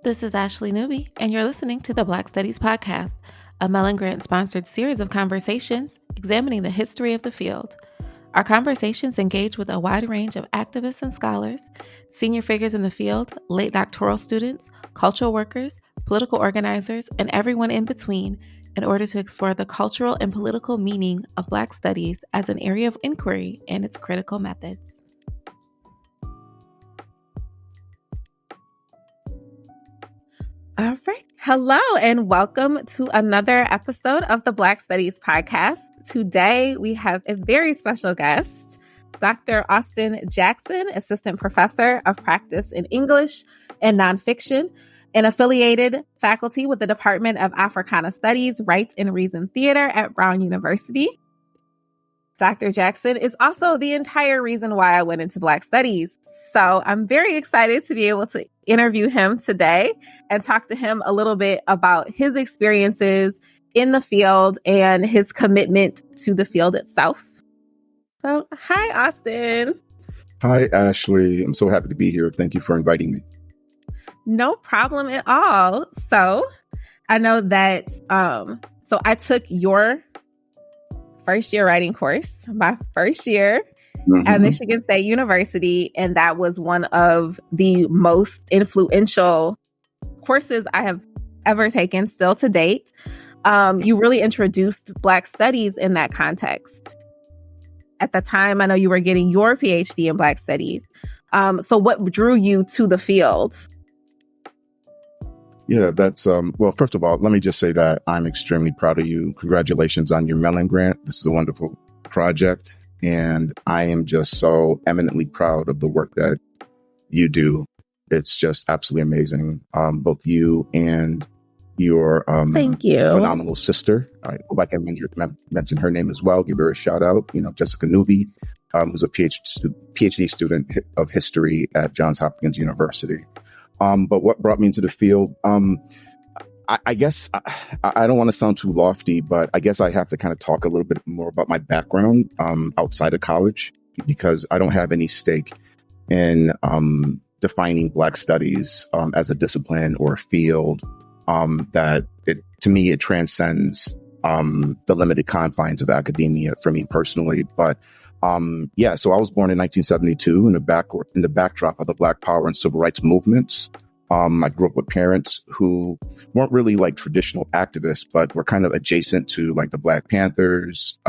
This is Ashley Newby, and you're listening to the Black Studies Podcast, a Mellon Grant-sponsored series of conversations examining the history of the field. Our conversations engage with a wide range of activists and scholars, senior figures in the field, late doctoral students, cultural workers, political organizers, and everyone in between in order to explore the cultural and political meaning of Black studies as an area of inquiry and its critical methods. All right. Hello and welcome to another episode of the Black Studies Podcast. Today we have a very special guest, Dr. Austin Jackson, Assistant Professor of Practice in English and Nonfiction and affiliated faculty with the Department of Africana Studies, Rights and Reason Theater at Brown University. Dr. Jackson is also the entire reason why I went into Black Studies. So I'm very excited to be able to interview him today and talk to him a little bit about his experiences in the field and his commitment to the field itself. So, hi, Austin. Hi, Ashley. I'm so happy to be here. Thank you for inviting me. No problem at all. So, I know that, so I took your first year writing course, my first year at Michigan State University, and that was one of the most influential courses I have ever taken still to date. You really introduced Black studies in that context. At the time, I know you were getting your PhD in Black studies. So what drew you to the field? Yeah, that's, well, first of all, let me just say that I'm extremely proud of you. Congratulations on your Mellon grant. This is a wonderful project. And I am just so eminently proud of the work that you do. It's just absolutely amazing. Both you and your Thank you. Phenomenal sister. I hope I can mention her name as well. Give her a shout out. You know, Jessica Newby, who's a PhD student of history at Johns Hopkins University. But what brought me into the field? I guess I don't want to sound too lofty, but I guess I have to kind of talk a little bit more about my background outside of college, because I don't have any stake in defining Black studies as a discipline or a field that to me, it transcends the limited confines of academia for me personally. But yeah, so I was born in 1972 in the backdrop of the Black Power and Civil Rights movements. I grew up with parents who weren't really like traditional activists, but were kind of adjacent to like the Black Panthers,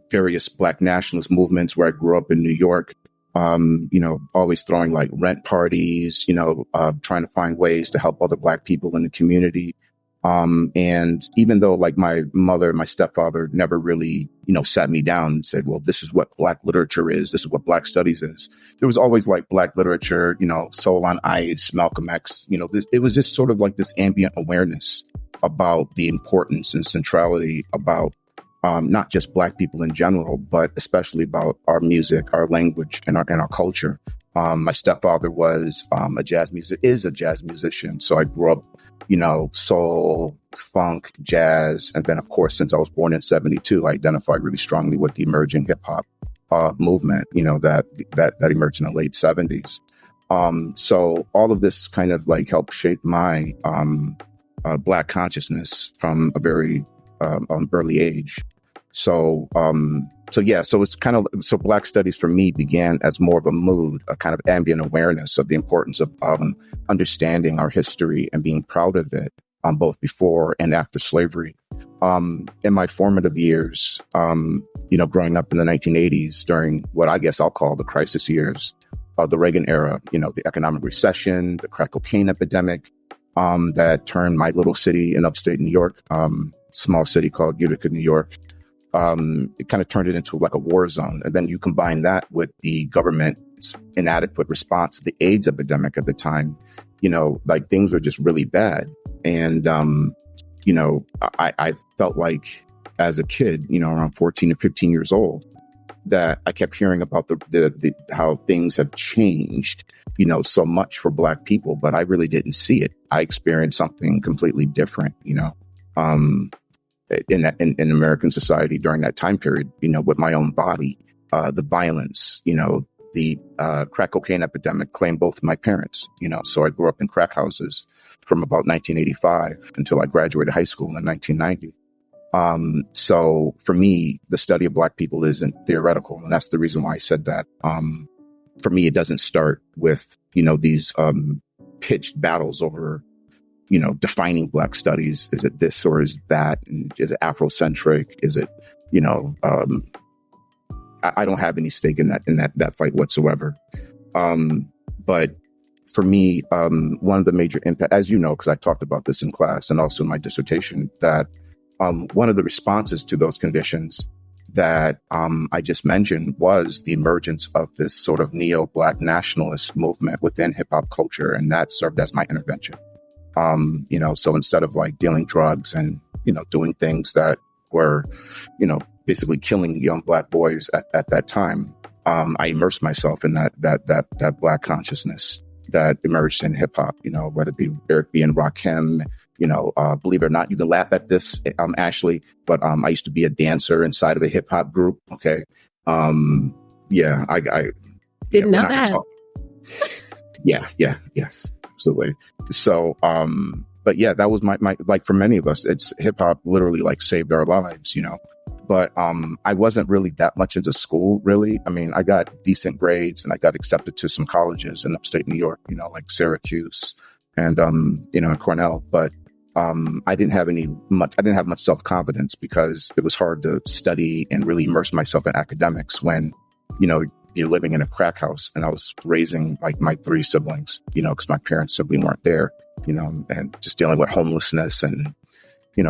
various Black nationalist movements where I grew up in New York, always throwing like rent parties, trying to find ways to help other Black people in the community. And even though like my mother, my stepfather never really, sat me down and said, well, this is what Black literature is. This is what Black studies is. There was always like Black literature, Soul on Ice, Malcolm X, it was just sort of like this ambient awareness about the importance and centrality about not just Black people in general, but especially about our music, our language, and our culture. My stepfather was is a jazz musician. So I grew up, soul, funk, jazz. And then, of course, since I was born in 72, I identified really strongly with the emerging hip hop movement, that emerged in the late 70s. So all of this kind of like helped shape my Black consciousness from a very early age. So it's kind of, so Black studies for me began as more of a mood, a kind of ambient awareness of the importance of understanding our history and being proud of it, both before and after slavery. In my formative years, growing up in the 1980s during what I guess I'll call the crisis years of the Reagan era, the economic recession, the crack cocaine epidemic, that turned my little city in upstate New York, small city called Utica, New York, it kind of turned it into like a war zone. And then you combine that with the government's inadequate response to the AIDS epidemic at the time, like things were just really bad. And, I felt like as a kid, around 14 or 15 years old, that I kept hearing about the how things have changed, so much for Black people, but I really didn't see it. I experienced something completely different, in American society during that time period, with my own body, the violence, the crack cocaine epidemic claimed both of my parents, so I grew up in crack houses from about 1985 until I graduated high school in 1990. So for me, the study of Black people isn't theoretical. And that's the reason why I said that. For me, it doesn't start with, these pitched battles over, defining Black studies. Is it this or is that? And is it Afrocentric? Is it, I don't have any stake in that fight whatsoever. But for me, one of the major impact, as you know, because I talked about this in class and also in my dissertation, that one of the responses to those conditions that I just mentioned was the emergence of this sort of neo-Black nationalist movement within hip hop culture. And that served as my intervention. So instead of like dealing drugs and, doing things that were, basically killing young Black boys at that time, I immersed myself in that Black consciousness that emerged in hip hop, whether it be Eric B. and Rakim. Believe it or not, you can laugh at this, Ashley, but I used to be a dancer inside of a hip hop group. Okay. I didn't know that. Yes, absolutely. So, but yeah, that was my, like for many of us, it's hip hop literally like saved our lives, but I wasn't really that much into school, really. I mean, I got decent grades and I got accepted to some colleges in upstate New York, like Syracuse and, and Cornell, but I didn't have much self-confidence because it was hard to study and really immerse myself in academics when, you're living in a crack house and I was raising like my 3 siblings, because my parents simply weren't there, and just dealing with homelessness and,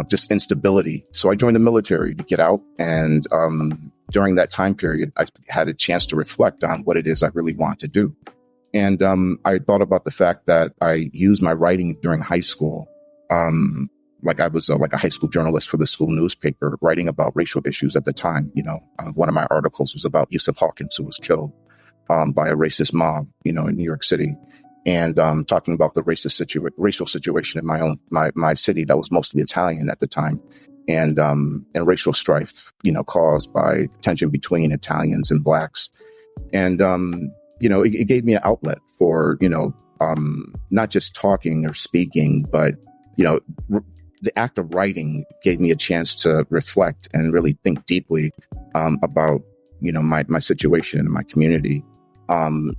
just instability. So I joined the military to get out. And during that time period, I had a chance to reflect on what it is I really want to do. And I thought about the fact that I used my writing during high school. Like I was like a high school journalist for the school newspaper, writing about racial issues at the time. One of my articles was about Yusuf Hawkins, who was killed by a racist mob, in New York City, and talking about the racial situation in my city that was mostly Italian at the time, and racial strife, caused by tension between Italians and Blacks, and it gave me an outlet for not just talking or speaking, but the act of writing gave me a chance to reflect and really think deeply about, my situation in my community.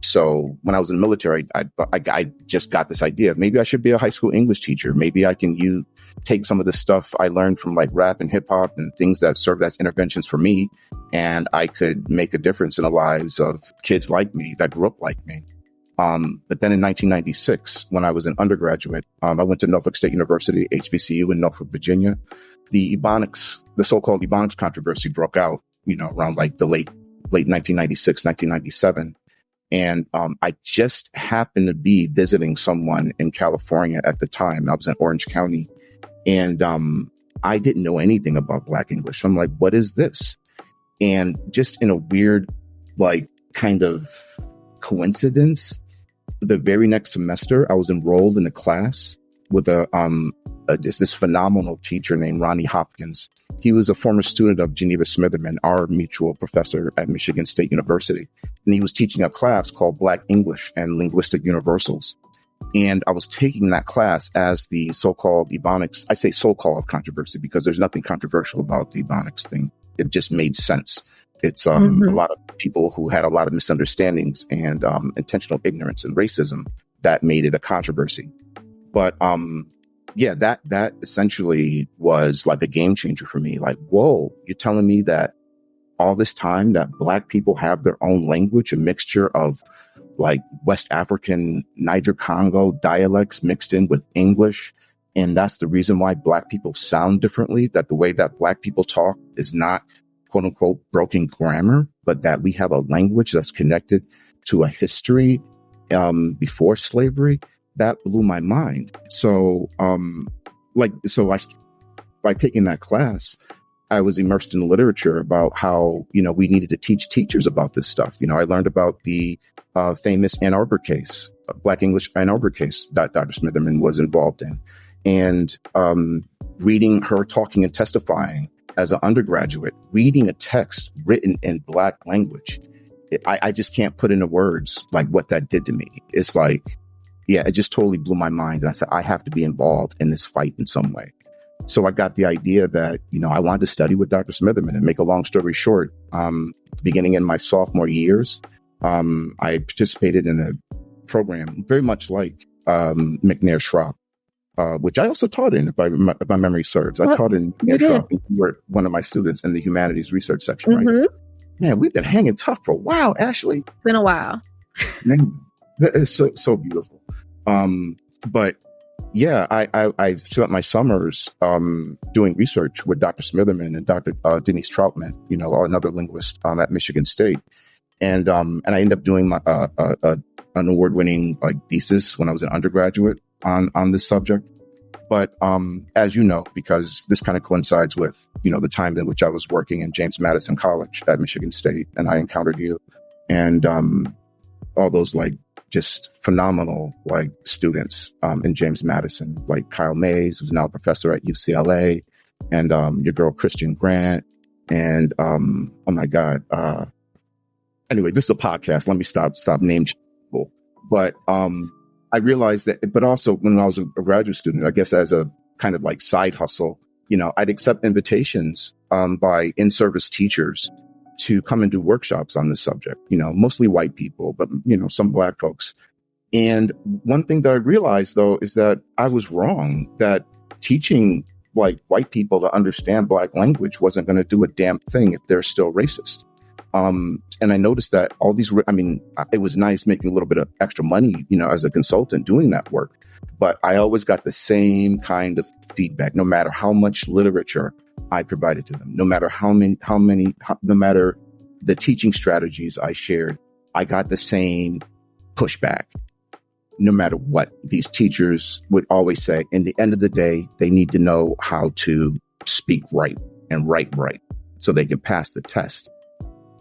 So when I was in the military, I just got this idea of maybe I should be a high school English teacher. Maybe I can take some of the stuff I learned from like rap and hip hop and things that served as interventions for me, and I could make a difference in the lives of kids like me that grew up like me. But then in 1996, when I was an undergraduate, I went to Norfolk State University, HBCU in Norfolk, Virginia. The so-called Ebonics controversy broke out, around like the late 1996, 1997. And I just happened to be visiting someone in California at the time. I was in Orange County, and I didn't know anything about Black English. So I'm like, what is this? And just in a weird, like, kind of coincidence, the very next semester, I was enrolled in a class with this phenomenal teacher named Ronnie Hopkins. He was a former student of Geneva Smitherman, our mutual professor at Michigan State University. And he was teaching a class called Black English and Linguistic Universals. And I was taking that class as the so-called Ebonics. I say so-called controversy because there's nothing controversial about the Ebonics thing. It just made sense. It's a lot of people who had a lot of misunderstandings and intentional ignorance and racism that made it a controversy. But that essentially was like a game changer for me. Like, whoa, you're telling me that all this time that Black people have their own language, a mixture of like West African, Niger Congo dialects mixed in with English. And that's the reason why Black people sound differently, that the way that Black people talk is not quote unquote broken grammar, but that we have a language that's connected to a history before slavery. That blew my mind. So by taking that class, I was immersed in literature about how, we needed to teach teachers about this stuff. I learned about the famous Ann Arbor case, Black English Ann Arbor case that Dr. Smitherman was involved in. And reading her talking and testifying as an undergraduate, reading a text written in Black language I just can't put into words like what that did to me. It's like, yeah, it just totally blew my mind. And I said, I have to be involved in this fight in some way. So I got the idea that, I wanted to study with Dr. Smitherman. And make a long story short, beginning in my sophomore years, I participated in a program very much like McNair Schropp, which I also taught in, if my memory serves. I taught in McNair Schropp. You were one of my students in the humanities research section, right? Man, we've been hanging tough for a while, Ashley. It's been a while. Man, that is so beautiful. But yeah, I spent my summers doing research with Dr. Smitherman and Dr. Denise Troutman, another linguist at Michigan State. And I ended up doing my an award-winning thesis when I was an undergraduate on this subject. But as you know, because this kind of coincides with the time in which I was working in James Madison College at Michigan State, and I encountered you and all those just phenomenal students in James Madison, like Kyle Mays, who's now a professor at UCLA, and your girl Christian Grant, and oh my God. Anyway, this is a podcast. Let me stop naming people. But I realized that, but also when I was a graduate student, I guess as a kind of side hustle, I'd accept invitations by in-service teachers to come and do workshops on this subject, mostly white people, but, some Black folks. And one thing that I realized, though, is that I was wrong, that teaching white people to understand Black language wasn't going to do a damn thing if they're still racist. And I noticed that all these, it was nice making a little bit of extra money, as a consultant doing that work, but I always got the same kind of feedback, no matter how much literature I provided to them, no matter no matter the teaching strategies I shared, I got the same pushback. No matter what, these teachers would always say, in the end of the day, they need to know how to speak right and write right so they can pass the test.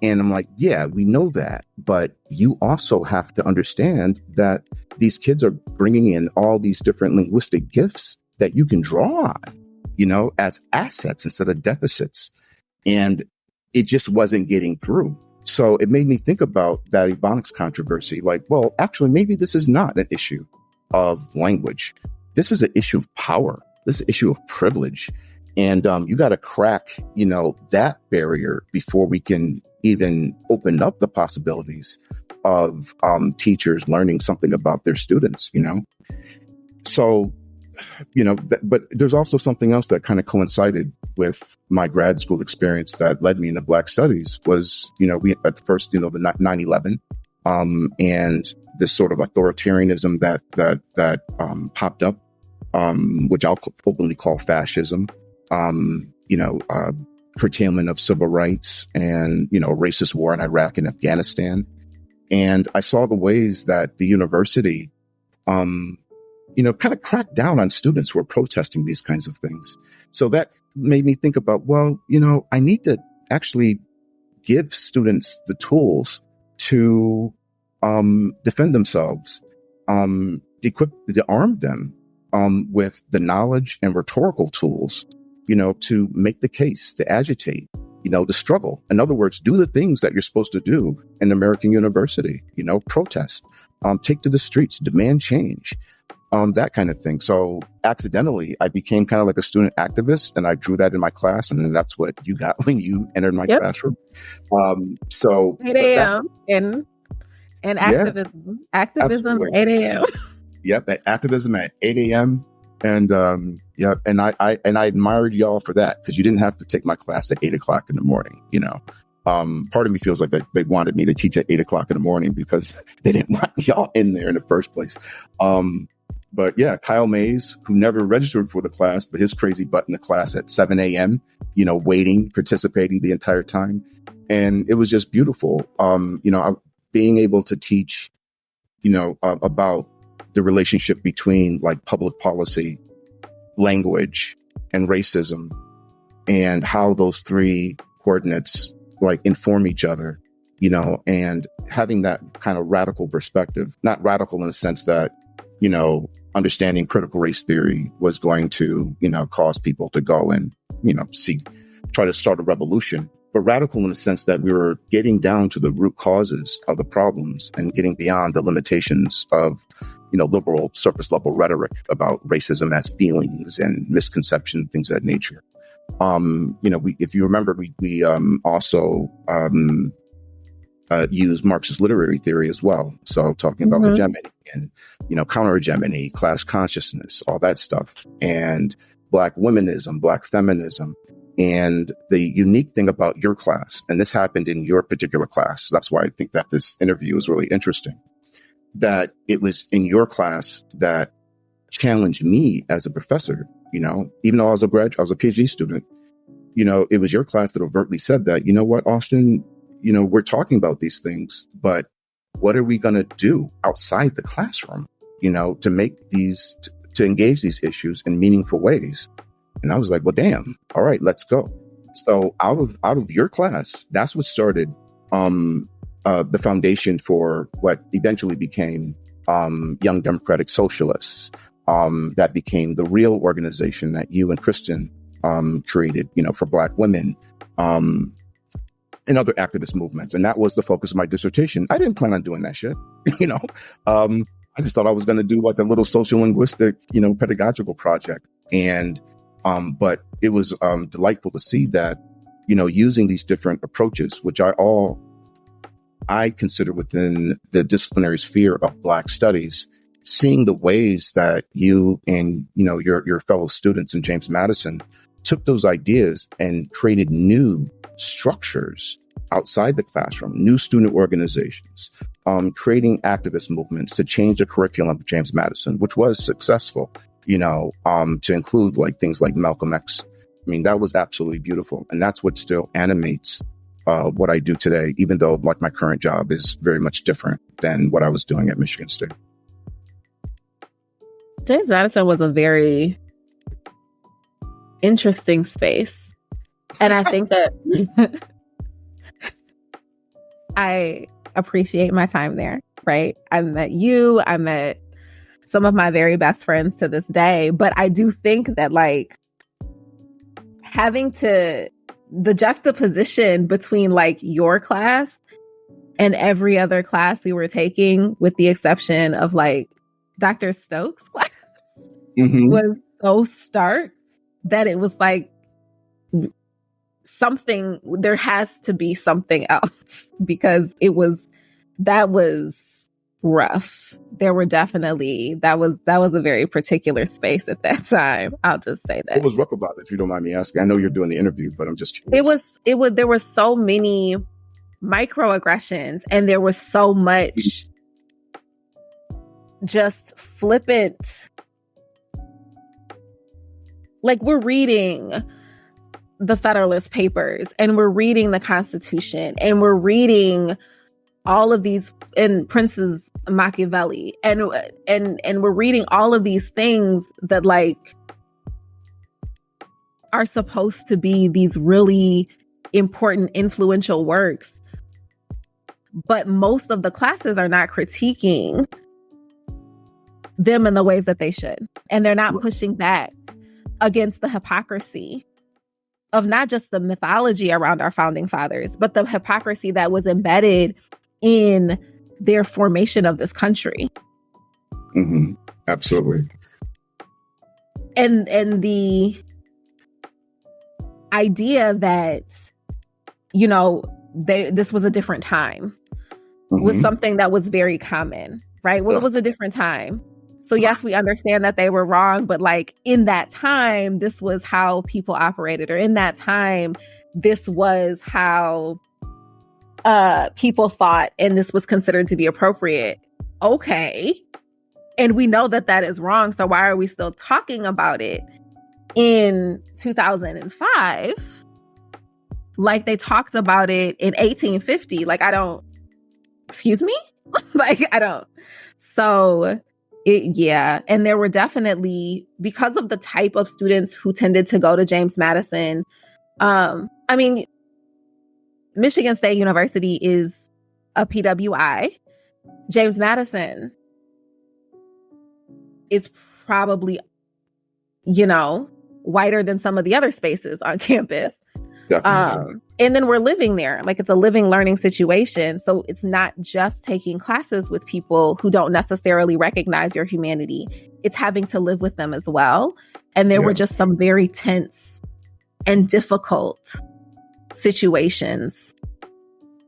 And I'm like, yeah, we know that, but you also have to understand that these kids are bringing in all these different linguistic gifts that you can draw on, as assets instead of deficits. And it just wasn't getting through. So it made me think about that Ebonics controversy. Well, actually, maybe this is not an issue of language. This is an issue of power. This is an issue of privilege. And you got to crack, that barrier before we can even open up the possibilities of teachers learning something about their students, So, but there's also something else that kind of coincided with my grad school experience that led me into Black Studies was, we at first, the 9/11 and this sort of authoritarianism that popped up, which I'll openly call fascism, curtailment of civil rights and, racist war in Iraq and Afghanistan. And I saw the ways that the university, kind of cracked down on students who were protesting these kinds of things. So that made me think about, well, I need to actually give students the tools to defend themselves, to arm them with the knowledge and rhetorical tools, to make the case, to agitate, to struggle. In other words, do the things that you're supposed to do in American university, protest, take to the streets, demand change, that kind of thing. So accidentally, I became kind of like a student activist, and I drew that in my class. And then that's what you got when you entered my classroom. So 8 a.m. and activism, absolutely. 8 a.m. Yep. Activism at 8 a.m. And, and I admired y'all for that, because you didn't have to take my class at 8 o'clock in the morning. Part of me feels like they wanted me to teach at 8 o'clock in the morning because they didn't want y'all in there in the first place. But yeah, Kyle Mays, who never registered for the class, but his crazy butt in the class at 7 a.m., waiting, participating the entire time. And it was just beautiful. Being able to teach, about the relationship between public policy, language, and racism, and how those three coordinates inform each other, and having that kind of radical perspective, not radical in the sense that, understanding critical race theory was going to, cause people to go and, try to start a revolution. but radical in the sense that we were getting down to the root causes of the problems and getting beyond the limitations of, liberal surface level rhetoric about racism as feelings and misconception, things of that nature. If you remember, we also use Marxist literary theory as well. So talking about hegemony and, counter-hegemony, class consciousness, all that stuff, and Black womenism, Black feminism. And the unique thing about your class, and this happened in your particular class, that's why I think that this interview is really interesting, that it was in your class that challenged me as a professor, even though I was a PhD student, it was your class that overtly said that, you know what, Austin, we're talking about these things, but what are we going to do outside the classroom, to make to engage these issues in meaningful ways? And I was like, well, damn. All right, let's go. So out of your class, that's what started the foundation for what eventually became Young Democratic Socialists. That became the real organization that you and Kristen created, for Black women and other activist movements. And that was the focus of my dissertation. I didn't plan on doing that shit, I just thought I was going to do like a little social linguistic, pedagogical project. And but it was delightful to see that, using these different approaches, which I consider within the disciplinary sphere of Black studies, seeing the ways that you and, your fellow students in James Madison took those ideas and created new structures outside the classroom, new student organizations, creating activist movements to change the curriculum of James Madison, which was successful, to include like things like Malcolm X. I mean, that was absolutely beautiful. And that's what still animates what I do today, even though like my current job is very much different than what I was doing at Michigan State. James Madison was a very interesting space. And I think that I appreciate my time there, right? I met you, I met some of my very best friends to this day. But I do think that like the juxtaposition between like your class and every other class we were taking, with the exception of like Dr. Stokes' class, was so stark that it was like there has to be something else, because that was rough. There were definitely, that was a very particular space at that time. I'll just say that. What was rough about it, if you don't mind me asking? I know you're doing the interview, but I'm just curious. There were so many microaggressions, and there was so much just flippant. Like, we're reading the Federalist Papers, and we're reading the Constitution, and we're reading all of these, and Prince's Machiavelli, and we're reading all of these things that like are supposed to be these really important, influential works. But most of the classes are not critiquing them in the ways that they should. And they're not pushing back against the hypocrisy of not just the mythology around our founding fathers, but the hypocrisy that was embedded in their formation of this country. Mm-hmm. Absolutely. And the idea that, this was a different time was something that was very common, right? Well, it was a different time. So yes, we understand that they were wrong, but like in that time, this was how people operated, or in that time, this was how people thought, and this was considered to be appropriate. Okay. And we know that that is wrong. So why are we still talking about it in 2005? Like they talked about it in 1850. Like, excuse me? So and there were definitely, because of the type of students who tended to go to James Madison, Michigan State University is a PWI. James Madison is probably, whiter than some of the other spaces on campus. Definitely. And then we're living there. Like, it's a living learning situation. So it's not just taking classes with people who don't necessarily recognize your humanity. It's having to live with them as well. And there were just some very tense and difficult situations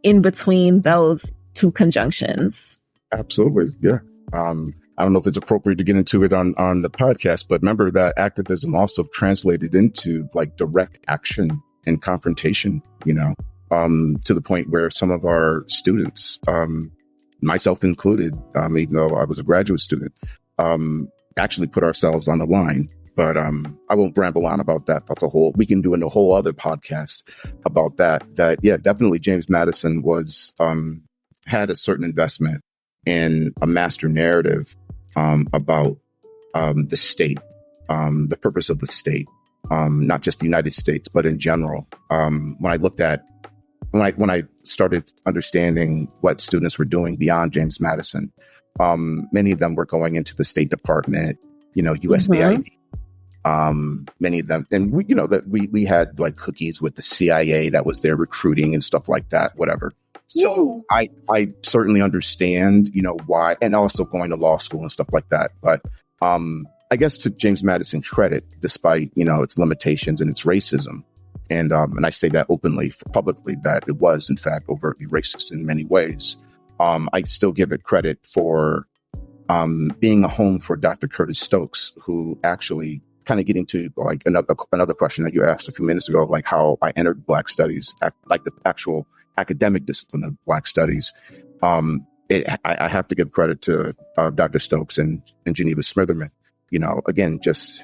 in between those two conjunctions. Absolutely. Yeah. I don't know if it's appropriate to get into it on the podcast, but remember that activism also translated into like direct action and confrontation, to the point where some of our students, myself included, even though I was a graduate student, actually put ourselves on the line. But I won't ramble on about that. We can do a whole other podcast about that. Definitely James Madison had a certain investment in a master narrative about the state, the purpose of the state, not just the United States, but in general. When I started understanding what students were doing beyond James Madison, many of them were going into the State Department, USAID. Many of them, and we had like cookies with the CIA that was there recruiting and stuff like that, whatever. So I certainly understand, why, and also going to law school and stuff like that. But I guess to James Madison's credit, despite, its limitations and its racism, and I say that openly, publicly, that it was in fact overtly racist in many ways. I still give it credit for being a home for Dr. Curtis Stokes, who actually, kind of getting to like another question that you asked a few minutes ago, like how I entered Black Studies, like the actual academic discipline of Black Studies. I have to give credit to Dr. Stokes and Geneva Smitherman. Again, just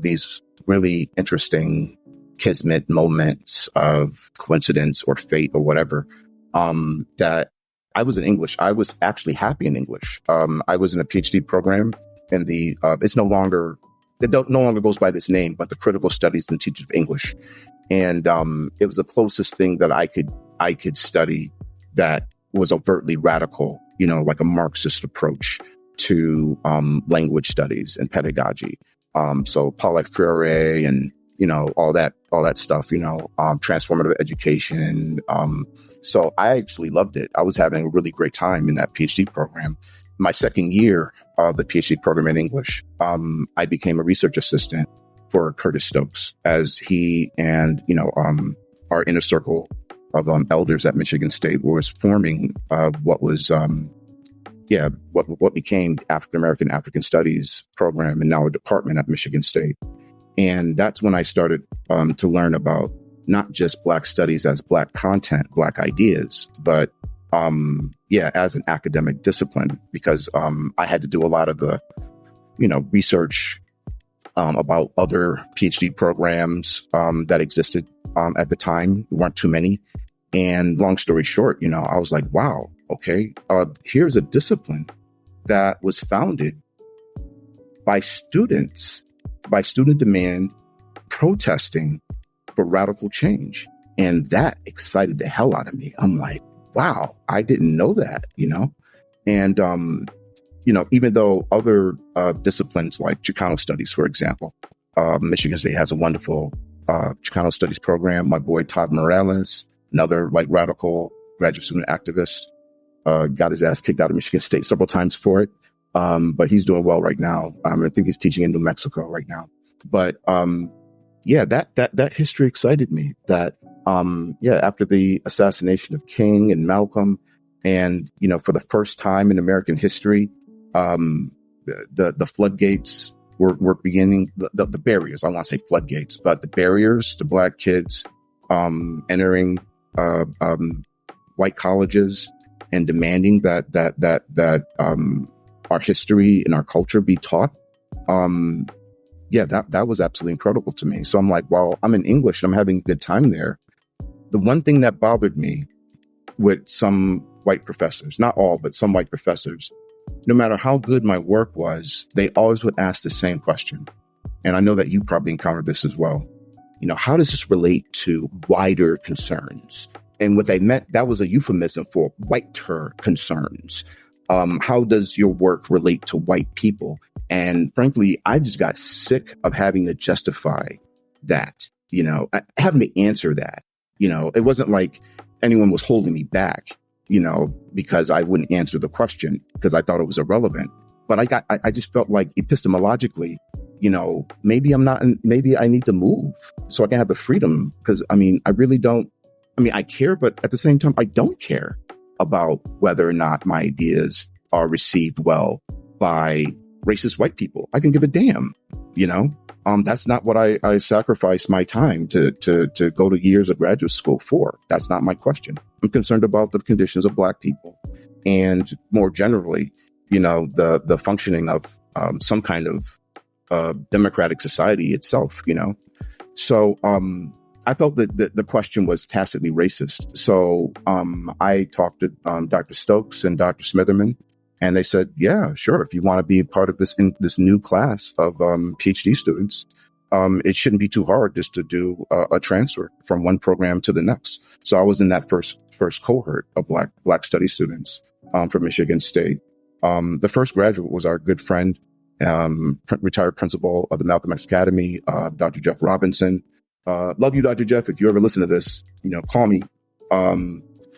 these really interesting kismet moments of coincidence or fate or whatever. That I was in English. I was actually happy in English. I was in a PhD program, and it's no longer goes by this name, but the Critical Studies and Teaching of English. And it was the closest thing that I could study that was overtly radical, like a Marxist approach to language studies and pedagogy. So Paulo Freire and all that stuff, transformative education. So I actually loved it. I was having a really great time in that PhD program. My second year of the PhD program in English, I became a research assistant for Curtis Stokes as he and, our inner circle of elders at Michigan State was forming what became African Studies program and now a department at Michigan State. And that's when I started to learn about not just Black studies as Black content, Black ideas, but as an academic discipline, because I had to do a lot of the, research about other PhD programs that existed at the time. There weren't too many. And long story short, I was like, wow, okay, here's a discipline that was founded by students, by student demand, protesting for radical change. And that excited the hell out of me. I'm like, wow, I didn't know that, And, even though other disciplines like Chicano studies, for example, Michigan State has a wonderful Chicano studies program. My boy, Todd Morales, another like radical graduate student activist, got his ass kicked out of Michigan State several times for it. But he's doing well right now. I think he's teaching in New Mexico right now. But that history excited me. That after the assassination of King and Malcolm, and for the first time in American history, the floodgates were beginning. The barriers. I don't want to say floodgates, but the barriers to Black kids entering white colleges and demanding that our history and our culture be taught. That was absolutely incredible to me. So I'm like, well, I'm in English. I'm having a good time there. The one thing that bothered me with some white professors, not all, but some white professors, no matter how good my work was, they always would ask the same question. And I know that you probably encountered this as well. How does this relate to wider concerns? And what they meant, that was a euphemism for whiter concerns. How does your work relate to white people? And frankly, I just got sick of having to justify that, having to answer that. It wasn't like anyone was holding me back, because I wouldn't answer the question because I thought it was irrelevant. But I just felt like epistemologically, maybe maybe I need to move so I can have the freedom, because I really don't, I care, but at the same time, I don't care about whether or not my ideas are received well by racist white people. I can give a damn, that's not what I sacrificed my time to go to years of graduate school for. That's not my question. I'm concerned about the conditions of Black people and more generally, the functioning of some kind of democratic society itself, So I felt that the question was tacitly racist. So I talked to Dr. Stokes and Dr. Smitherman, and they said, yeah, sure. If you want to be a part of this new class of PhD students, it shouldn't be too hard just to do a transfer from one program to the next. So I was in that first cohort of Black study students from Michigan State. The first graduate was our good friend, retired principal of the Malcolm X Academy, Dr. Jeff Robinson. Love you, Dr. Jeff. If you ever listen to this, call me.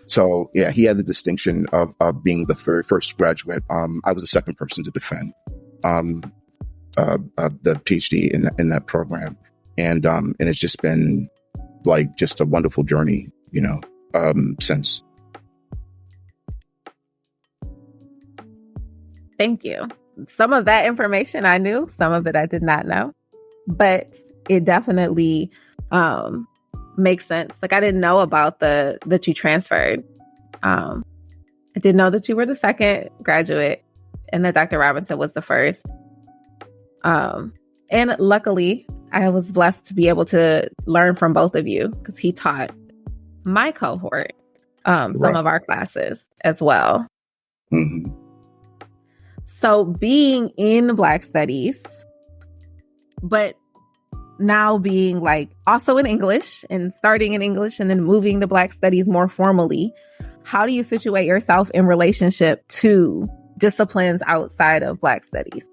So yeah, he had the distinction of being the very first graduate. I was the second person to defend the PhD in that program, and it's just been like just a wonderful journey, since. Thank you. Some of that information I knew, some of it I did not know, but it definitely makes sense. Like, I didn't know about that you transferred. I didn't know that you were the second graduate and that Dr. Robinson was the first. And luckily, I was blessed to be able to learn from both of you because he taught my cohort some of our classes as well. Mm-hmm. So being in Black Studies, but now being like also in English and starting in English and then moving to Black Studies more formally, how do you situate yourself in relationship to disciplines outside of Black Studies?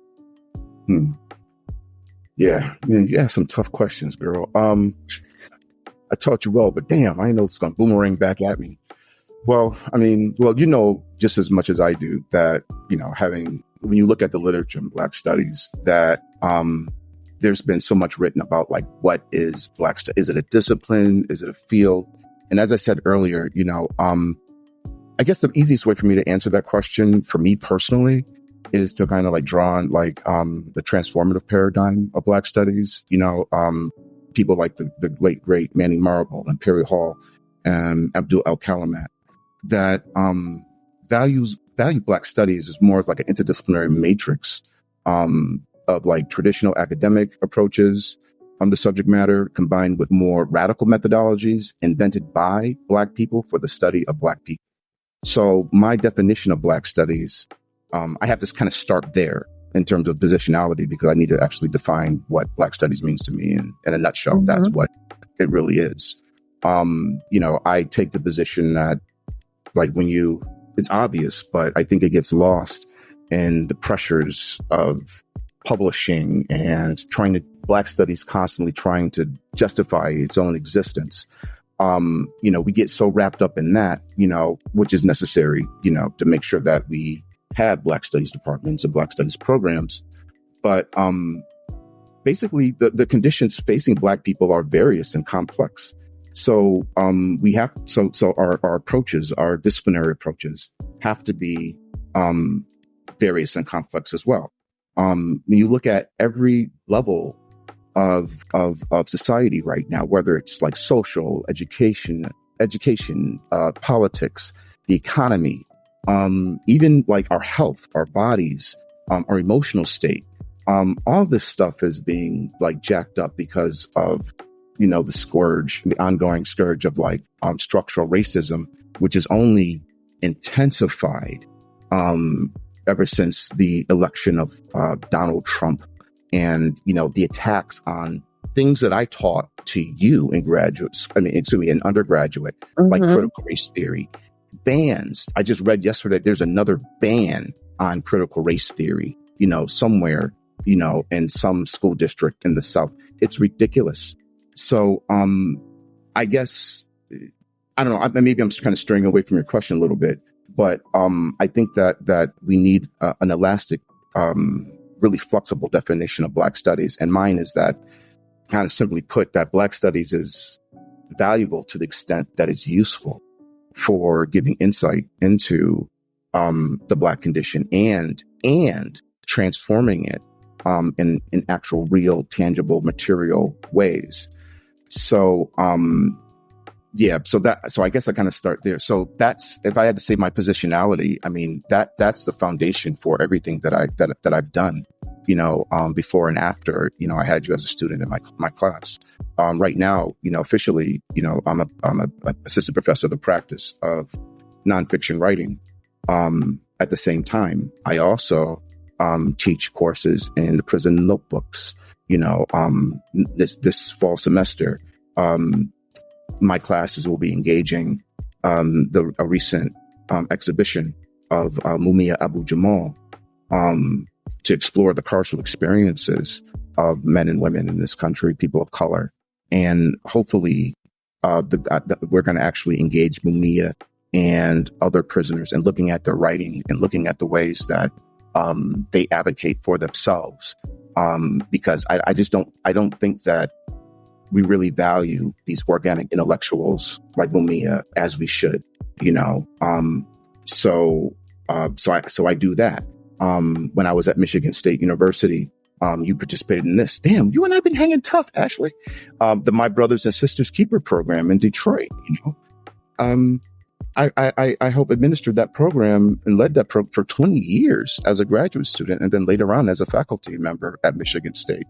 Yeah, you asked some tough questions, girl. I taught you well, but damn, I know it's going to boomerang back at me. Well, just as much as I do that, when you look at the literature in Black Studies, that there's been so much written about like, what is Black Studies? Is it a discipline? Is it a field? And as I said earlier, I guess the easiest way for me to answer that question for me personally is to kind of like draw on like the transformative paradigm of Black Studies. People like the late, great Manning Marable and Perry Hall and Abdul El-Kalamat that value Black Studies as more of like an interdisciplinary matrix of like traditional academic approaches on the subject matter combined with more radical methodologies invented by Black people for the study of Black people. So my definition of Black Studies, I have to kind of start there in terms of positionality because I need to actually define what Black Studies means to me. And in a nutshell, mm-hmm. That's what it really is. I take the position that like it's obvious, but I think it gets lost in the pressures of publishing and Black Studies constantly trying to justify its own existence. We get so wrapped up in that, which is necessary, to make sure that we have Black Studies departments and Black Studies programs. But basically, the conditions facing Black people are various and complex. So our approaches, our disciplinary approaches, have to be various and complex as well. When you look at every level of society right now, whether it's like social, education, politics, the economy, even like our health, our bodies, our emotional state, all this stuff is being like jacked up because of the ongoing scourge of like structural racism, which is only intensified ever since the election of Donald Trump. And, the attacks on things that I taught to you in in undergraduate, mm-hmm. like critical race theory, bans. I just read yesterday, there's another ban on critical race theory, somewhere, in some school district in the South. It's ridiculous. So, I guess, I don't know. Maybe I'm just kind of straying away from your question a little bit, but I think that we need an elastic, really flexible definition of Black studies. And mine is that, kind of simply put, that Black studies is valuable to the extent that it's useful for giving insight into the Black condition and transforming it in actual, real, tangible, material ways. So, so I guess I kind of start there. So that's, if I had to say my positionality, I mean, that's the foundation for everything that I've done, before and after, I had you as a student in my class. Right now, officially, I'm a assistant professor of the practice of nonfiction writing. At the same time, I also teach courses in the prison notebooks. This fall semester, my classes will be engaging a recent exhibition of Mumia Abu-Jamal to explore the carceral experiences of men and women in this country, people of color. And hopefully we're going to actually engage Mumia and other prisoners and looking at their writing and looking at the ways that they advocate for themselves. Because I don't think that we really value these organic intellectuals like Mumia as we should, So I do that. When I was at Michigan State University, you participated in this. Damn, you and I have been hanging tough, Ashley. The My Brothers and Sisters Keeper program in Detroit, I helped administer that program and led that for 20 years as a graduate student, and then later on as a faculty member at Michigan State.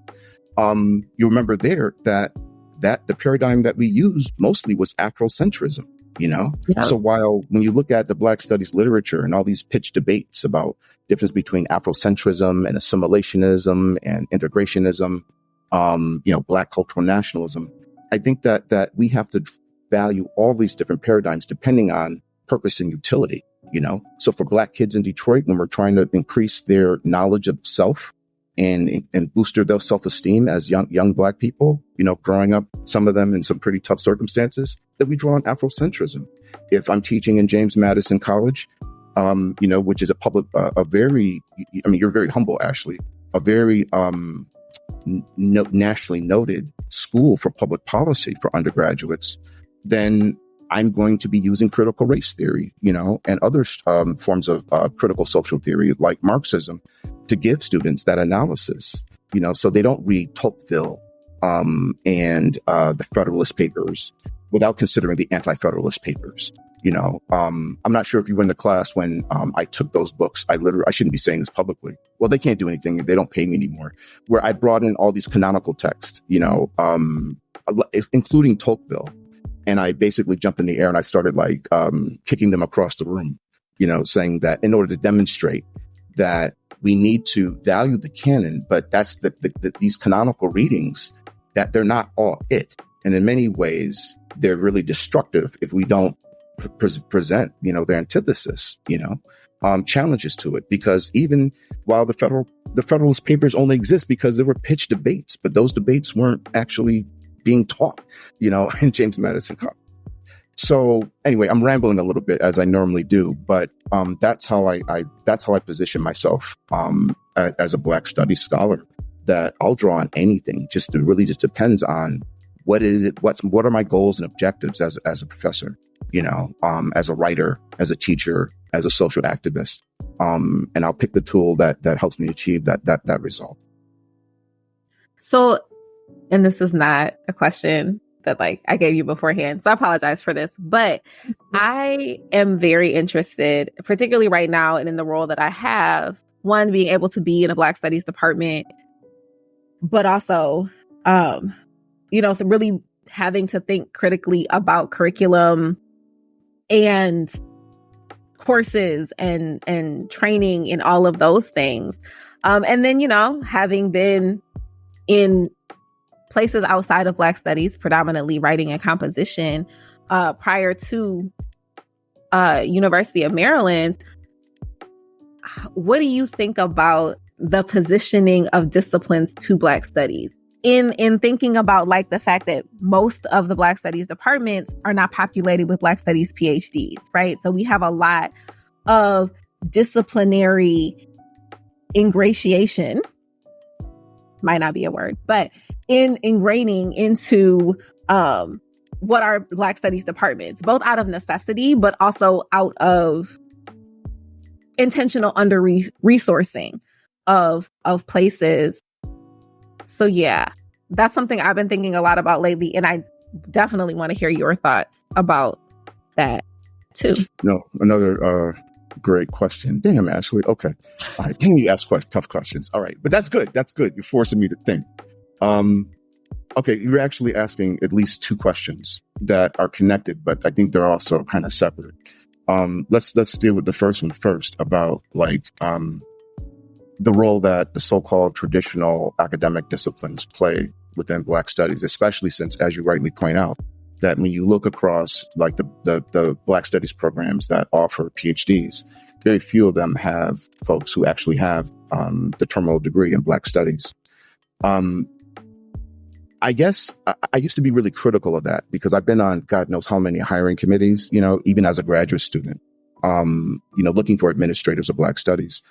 You remember there that the paradigm that we used mostly was Afrocentrism, Yeah. So when you look at the Black studies literature and all these pitched debates about difference between Afrocentrism and assimilationism and integrationism, Black cultural nationalism, I think that we have to value all these different paradigms depending on purpose and utility, So for Black kids in Detroit, when we're trying to increase their knowledge of self and booster their self-esteem as young Black people, growing up, some of them in some pretty tough circumstances, then we draw on Afrocentrism. If I'm teaching in James Madison College, which is you're very humble, Ashley, a very nationally noted school for public policy for undergraduates, then I'm going to be using critical race theory, and other forms of critical social theory like Marxism to give students that analysis, so they don't read Tocqueville and the Federalist Papers without considering the anti-Federalist Papers. I'm not sure if you were in the class when I took those books. I shouldn't be saying this publicly. Well, they can't do anything. They don't pay me anymore. Where I brought in all these canonical texts, including Tocqueville. And I basically jumped in the air and I started kicking them across the room, saying that in order to demonstrate that we need to value the canon, but that's these canonical readings, that they're not all it. And in many ways, they're really destructive if we don't present, their antithesis, challenges to it. Because even while the Federalist Papers only exist because there were pitched debates, but those debates weren't actually being taught, in James Madison College. So anyway, I'm rambling a little bit as I normally do, but that's how I position myself as a Black studies scholar. That I'll draw on anything. It really just depends on what are my goals and objectives as a professor, as a writer, as a teacher, as a social activist, and I'll pick the tool that helps me achieve that result. So, and this is not a question that I gave you beforehand, so I apologize for this, but I am very interested, particularly right now and in the role that I have, one, being able to be in a Black studies department, but also, really having to think critically about curriculum and courses and training and all of those things. And then, having been in places outside of Black studies, predominantly writing and composition, prior to University of Maryland, what do you think about the positioning of disciplines to Black studies in thinking about like the fact that most of the Black Studies departments are not populated with Black Studies PhDs, right? So we have a lot of disciplinary ingratiation, might not be a word, but ingraining into what are Black Studies departments, both out of necessity, but also out of intentional under-resourcing of places. So yeah, that's something I've been thinking a lot about lately, and I definitely want to hear your thoughts about that too. No, another great question. Damn, Ashley. Okay. All right. Damn, you ask tough questions. All right. But that's good. That's good. You're forcing me to think. Okay. You're actually asking at least two questions that are connected, but I think they're also kind of separate. Let's deal with the first one first about like, the role that the so-called traditional academic disciplines play within Black studies, especially since, as you rightly point out, that when you look across like the Black studies programs that offer PhDs, very few of them have folks who actually have the terminal degree in Black studies. I guess I used to be really critical of that because I've been on God knows how many hiring committees, even as a graduate student, looking for administrators of Black studies.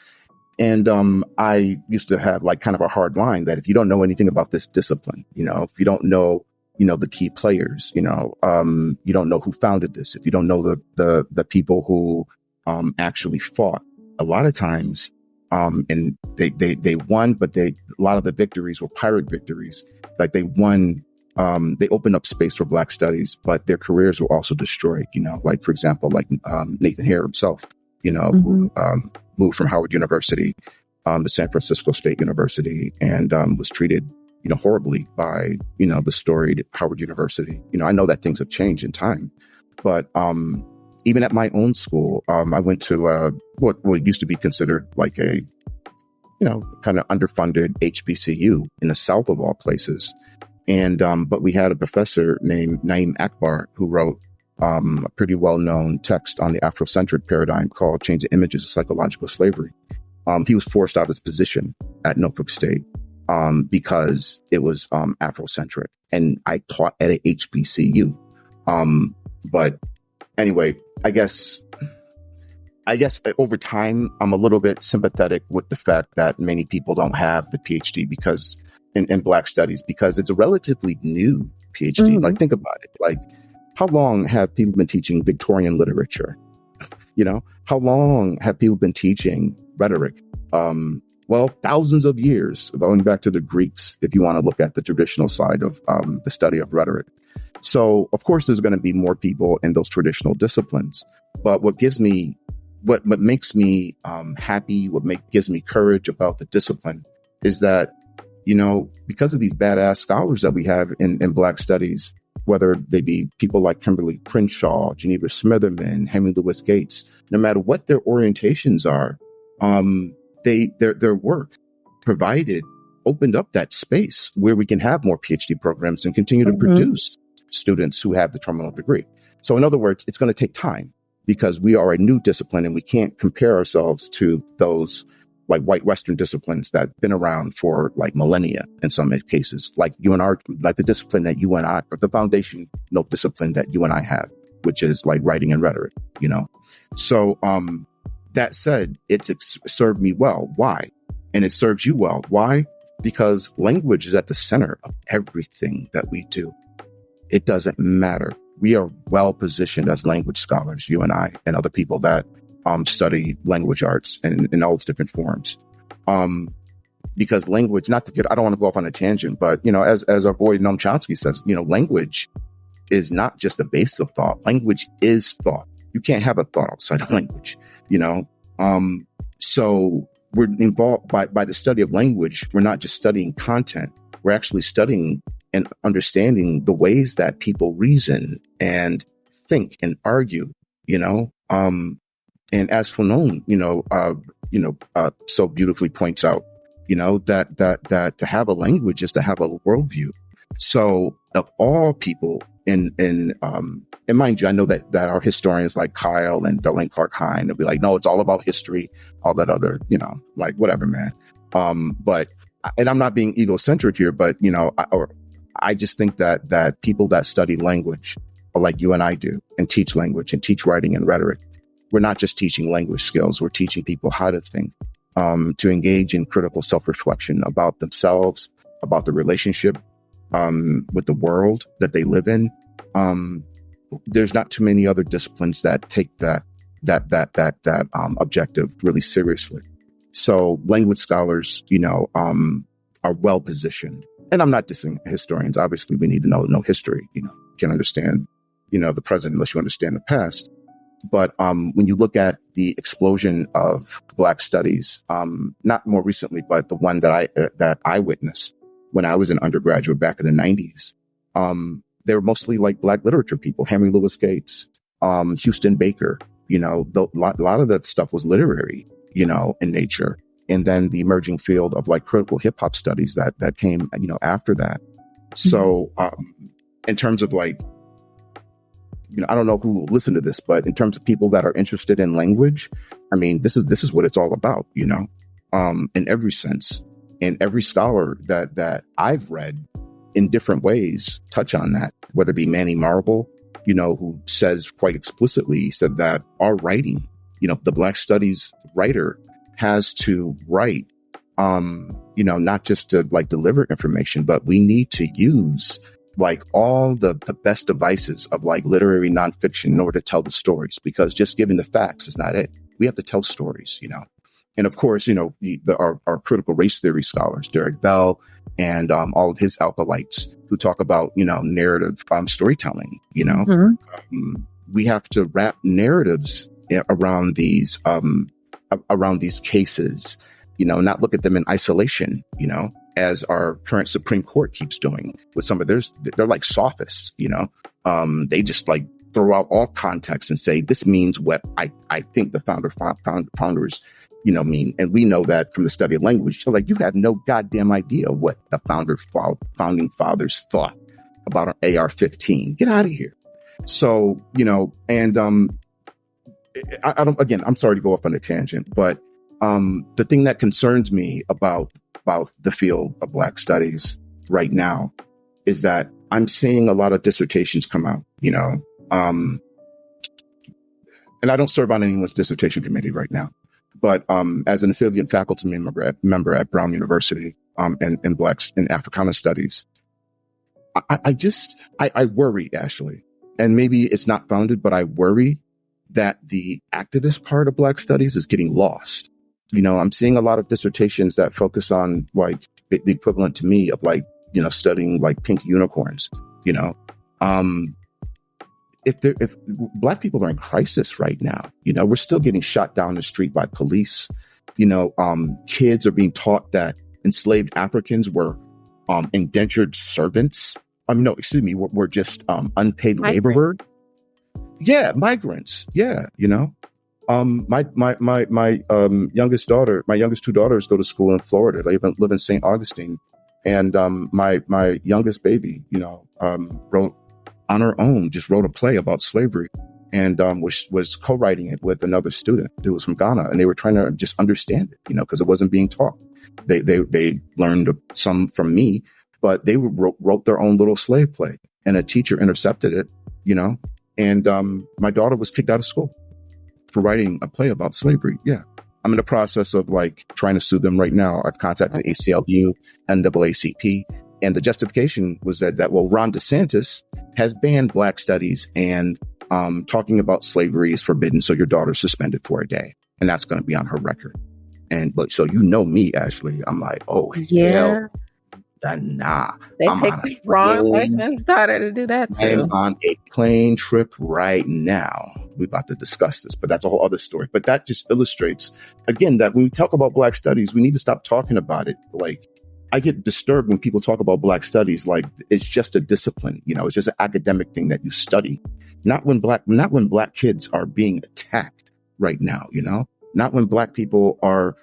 And I used to have like kind of a hard line that if you don't know anything about this discipline, if you don't know, the key players, you don't know who founded this, if you don't know the people who actually fought, a lot of times, and they won, but a lot of the victories were Pyrrhic victories. Like they won, they opened up space for Black studies, but their careers were also destroyed. Like for example, like Nathan Hare himself, who moved from Howard University to San Francisco State University and was treated, horribly by, the storied Howard University. I know that things have changed in time, but even at my own school, I went to what used to be considered like a, kind of underfunded HBCU in the South of all places. And but we had a professor named Naeem Akbar who wrote a pretty well-known text on the Afrocentric paradigm called Change the Images of Psychological Slavery. He was forced out of his position at Norfolk State because it was Afrocentric, and I taught at a HBCU. But anyway, I guess over time, I'm a little bit sympathetic with the fact that many people don't have the PhD because in Black studies, because it's a relatively new PhD. Mm-hmm. Like, think about it. Like, how long have people been teaching Victorian literature? How long have people been teaching rhetoric? Well, thousands of years, going back to the Greeks, if you want to look at the traditional side of the study of rhetoric. So, of course, there's going to be more people in those traditional disciplines. But what makes me happy, gives me courage about the discipline is that, because of these badass scholars that we have in Black studies, whether they be people like Kimberly Crenshaw, Geneva Smitherman, Henry Louis Gates, no matter what their orientations are, their work opened up that space where we can have more PhD programs and continue to produce students who have the terminal degree. So in other words, it's going to take time because we are a new discipline and we can't compare ourselves to those like white Western disciplines that have been around for like millennia in some cases, like like the discipline that you and I, or the foundational discipline that you and I have, which is like writing and rhetoric, So that said, it's served me well. Why? And it serves you well. Why? Because language is at the center of everything that we do. It doesn't matter. We are well positioned as language scholars, you and I, and other people that study language arts and in all its different forms. Because language, I don't want to go off on a tangent, but, as our boy Noam Chomsky says, language is not just the base of thought. Language is thought. You can't have a thought outside of language, So we're involved by the study of language. We're not just studying content. We're actually studying and understanding the ways that people reason and think and argue, and as Fanon, so beautifully points out, that to have a language is to have a worldview. So of all people and mind you, I know that our historians like Kyle and Darlene Clark Hine will be like, no, it's all about history, all that other, like whatever, man. But and I'm not being egocentric here, but, I just think that people that study language, like you and I do, and teach language and teach writing and rhetoric, we're not just teaching language skills. We're teaching people how to think, to engage in critical self-reflection about themselves, about the relationship with the world that they live in. There's not too many other disciplines that take that objective really seriously. So language scholars, are well positioned. And I'm not dissing historians. Obviously, we need to know history. You can understand, the present unless you understand the past. But when you look at the explosion of Black studies, not more recently, but the one that I witnessed when I was an undergraduate back in the 90s, they were mostly like Black literature people, Henry Louis Gates, Houston Baker. A lot of that stuff was literary, in nature. And then the emerging field of like critical hip hop studies that came, after that. So in terms of like, I don't know who will listen to this, but in terms of people that are interested in language, I mean, this is what it's all about, in every sense. And every scholar that I've read in different ways touch on that, whether it be Manny Marble, who says quite explicitly, he said that our writing, the Black studies writer has to write, not just to like deliver information, but we need to use like all the best devices of like literary nonfiction in order to tell the stories, because just giving the facts is not it. We have to tell stories, And of course, our critical race theory scholars, Derek Bell and all of his acolytes who talk about, narrative storytelling, we have to wrap narratives around these cases, not look at them in isolation, as our current Supreme Court keeps doing with some of they're like sophists, they just like throw out all context and say, this means what I think the founders, mean. And we know that from the study of language. So like, you have no goddamn idea what the founding fathers thought about an AR-15. Get out of here. So, I'm sorry to go off on a tangent, but the thing that concerns me about the field of Black studies right now is that I'm seeing a lot of dissertations come out, and I don't serve on anyone's dissertation committee right now, but as an affiliate faculty member at Brown University in Blacks in Africana studies, I worry, Ashley, and maybe it's not founded, but I worry that the activist part of Black studies is getting lost. I'm seeing a lot of dissertations that focus on like the equivalent to me of like, studying like pink unicorns, if Black people are in crisis right now, we're still getting shot down the street by police. Kids are being taught that enslaved Africans were indentured servants. We're just unpaid laborers. Yeah, migrants. Yeah, my youngest two daughters go to school in Florida. They live in St. Augustine, and my youngest baby, wrote on her own, just wrote a play about slavery, and was co-writing it with another student who was from Ghana, and they were trying to just understand it, because it wasn't being taught. They learned some from me, but they wrote their own little slave play, and a teacher intercepted it, and my daughter was kicked out of school for writing a play about slavery. Yeah. I'm in the process of like trying to sue them right now. I've contacted ACLU, NAACP, and the justification was that Ron DeSantis has banned Black studies and talking about slavery is forbidden. So your daughter's suspended for a day, and that's going to be on her record. But so me, Ashley, I'm like, oh yeah. Nah. They picked the wrong person's daughter to do that too. I'm on a plane trip right now. We're about to discuss this, but that's a whole other story. But that just illustrates, again, that when we talk about Black studies, we need to stop talking about it. Like, I get disturbed when people talk about Black studies like it's just a discipline. It's just an academic thing that you study. Not when Black kids are being attacked right now. Not when Black people are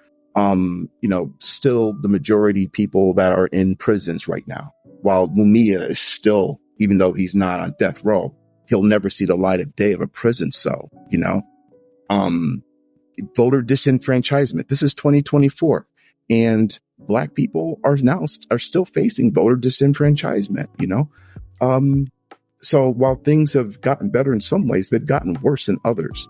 still the majority people that are in prisons right now, while Mumia is still, even though he's not on death row, he'll never see the light of day of a prison cell, voter disenfranchisement. This is 2024. And Black people are still facing voter disenfranchisement, So while things have gotten better in some ways, they've gotten worse in others.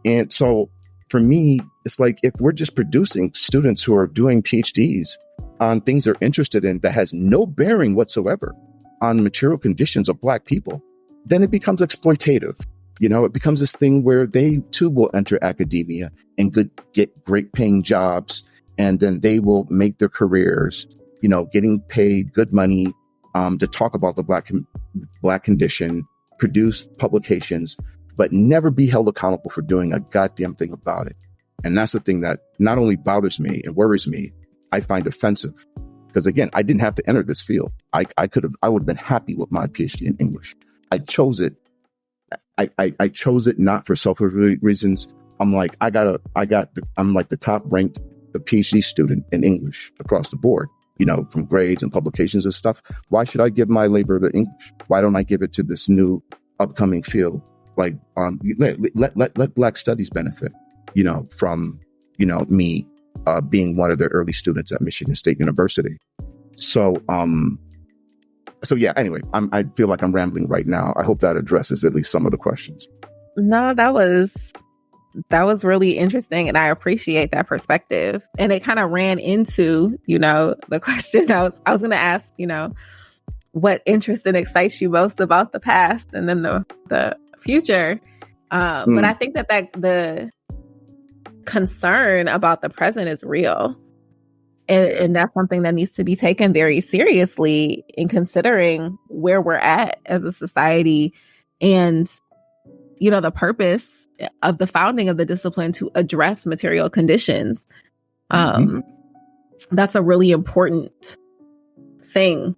And so for me, it's like, if we're just producing students who are doing PhDs on things they're interested in that has no bearing whatsoever on the material conditions of Black people, then it becomes exploitative. It becomes this thing where they too will enter academia and get great paying jobs. And then they will make their careers, getting paid good money to talk about the Black condition, produce publications, but never be held accountable for doing a goddamn thing about it. And that's the thing that not only bothers me and worries me, I find offensive. Because again, I didn't have to enter this field. I would have been happy with my PhD in English. I chose it. I chose it not for selfish reasons. I'm like the top ranked PhD student in English across the board, from grades and publications and stuff. Why should I give my labor to English? Why don't I give it to this new upcoming field? Like, let Black studies benefit, from, me being one of the early students at Michigan State University. So yeah, anyway, I feel like I'm rambling right now. I hope that addresses at least some of the questions. No, that was really interesting. And I appreciate that perspective. And it kind of ran into, the question I was going to ask, what interests and excites you most about the past and then the future. But I think that the concern about the present is real. And that's something that needs to be taken very seriously in considering where we're at as a society and, the purpose of the founding of the discipline to address material conditions. That's a really important thing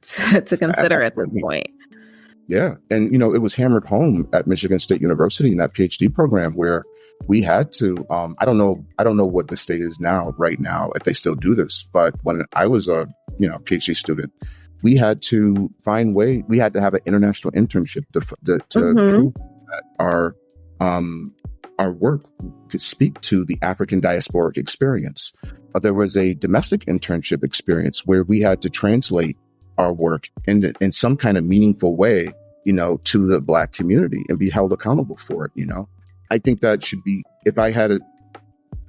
to consider at this point. Yeah. And, it was hammered home at Michigan State University in that PhD program where we had to, I don't know what the state is right now, if they still do this, but when I was a, PhD student, we had to we had to have an international internship to prove that our work could speak to the African diasporic experience. There was a domestic internship experience where we had to translate our work in some kind of meaningful way, to the Black community and be held accountable for it. I think that should be, if I had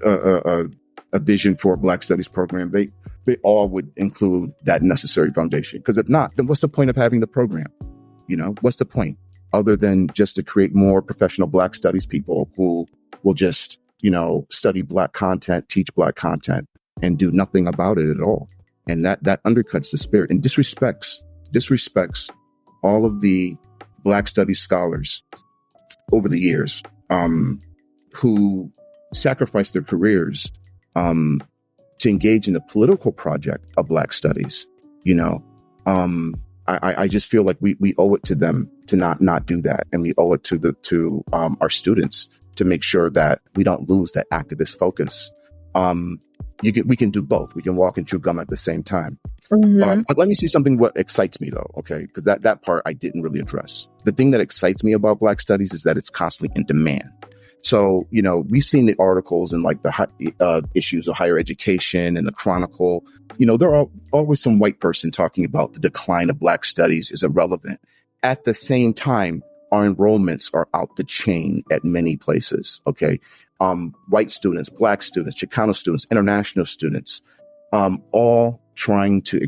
a vision for a Black Studies program, they all would include that necessary foundation. Because if not, then what's the point of having the program? What's the point other than just to create more professional Black Studies people who will just, study Black content, teach Black content, and do nothing about it at all? And that undercuts the spirit and disrespects all of the Black Studies scholars over the years who sacrificed their careers to engage in the political project of Black Studies. I just feel like we owe it to them to not do that, and we owe it to our students to make sure that we don't lose that activist focus. We can do both. We can walk and chew gum at the same time. But let me see something what excites me though, okay? Because that part I didn't really address. The thing that excites me about Black Studies is that it's constantly in demand. So, we've seen the articles in like the issues of higher education and the Chronicle. There are always some white person talking about the decline of Black Studies is irrelevant. At the same time, our enrollments are out the chain at many places, okay? White students, Black students, Chicano students, international students, all trying to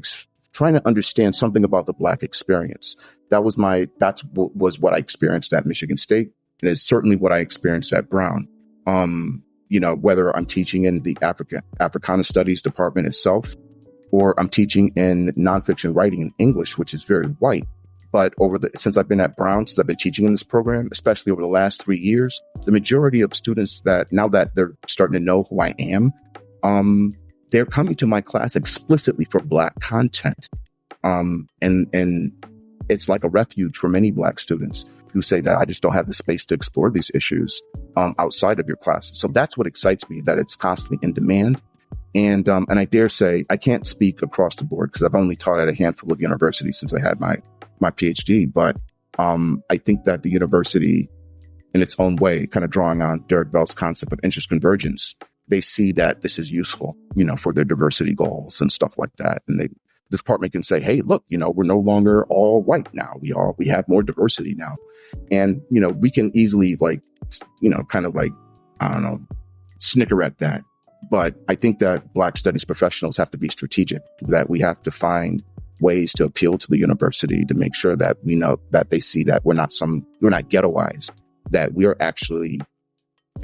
understand something about the Black experience. That was what I experienced at Michigan State. And it's certainly what I experienced at Brown. Whether I'm teaching in the Africana Studies department itself, or I'm teaching in nonfiction writing in English, which is very white. But since I've been at Brown, since I've been teaching in this program, especially over the last 3 years, the majority of students that now that they're starting to know who I am, they're coming to my class explicitly for Black content. And it's like a refuge for many Black students who say that I just don't have the space to explore these issues outside of your classes. So that's what excites me, that it's constantly in demand. And I dare say I can't speak across the board because I've only taught at a handful of universities since I had my PhD. But I think that the university, in its own way, kind of drawing on Derek Bell's concept of interest convergence, they see that this is useful, for their diversity goals and stuff like that. And the department can say, hey, look, we're no longer all white now. We have more diversity now. And, we can easily kind of I don't know, snicker at that. But I think that Black studies professionals have to be strategic, that we have to find ways to appeal to the university to make sure that we know that they see that we're not ghettoized, that we are actually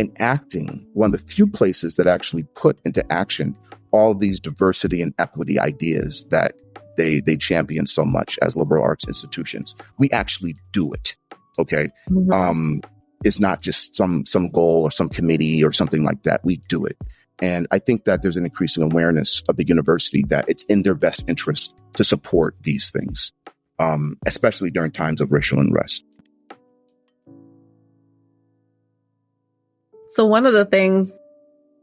enacting one of the few places that actually put into action all these diversity and equity ideas that they champion so much as liberal arts institutions. We actually do it. Okay. Mm-hmm. It's not just some goal or some committee or something like that. We do it. And I think that there's an increasing awareness of the university that it's in their best interest to support these things, especially during times of racial unrest. So one of the things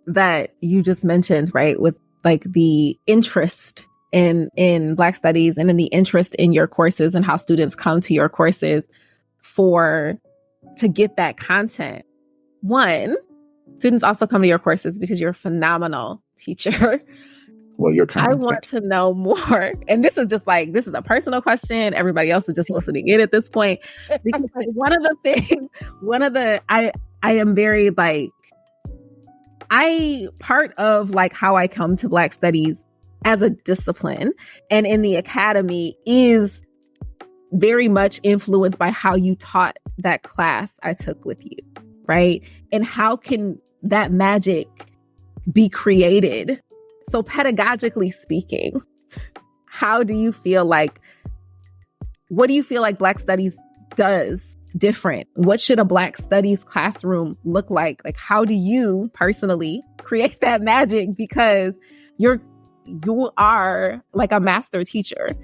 that you just mentioned, right, with the interest in Black studies and in the interest in your courses and how students come to your courses to get that content. One, students also come to your courses because you're a phenomenal teacher. Well, you're kind I want to know more. And this is just this is a personal question. Everybody else is just listening in at this point. Because I am very part of how I come to Black studies as a discipline and in the academy is very much influenced by how you taught that class I took with you, right? And how can that magic be created? So pedagogically speaking, how do you feel what do you feel like Black studies does different? What should a Black studies classroom look like? How do you personally create that magic? Because you are a master teacher.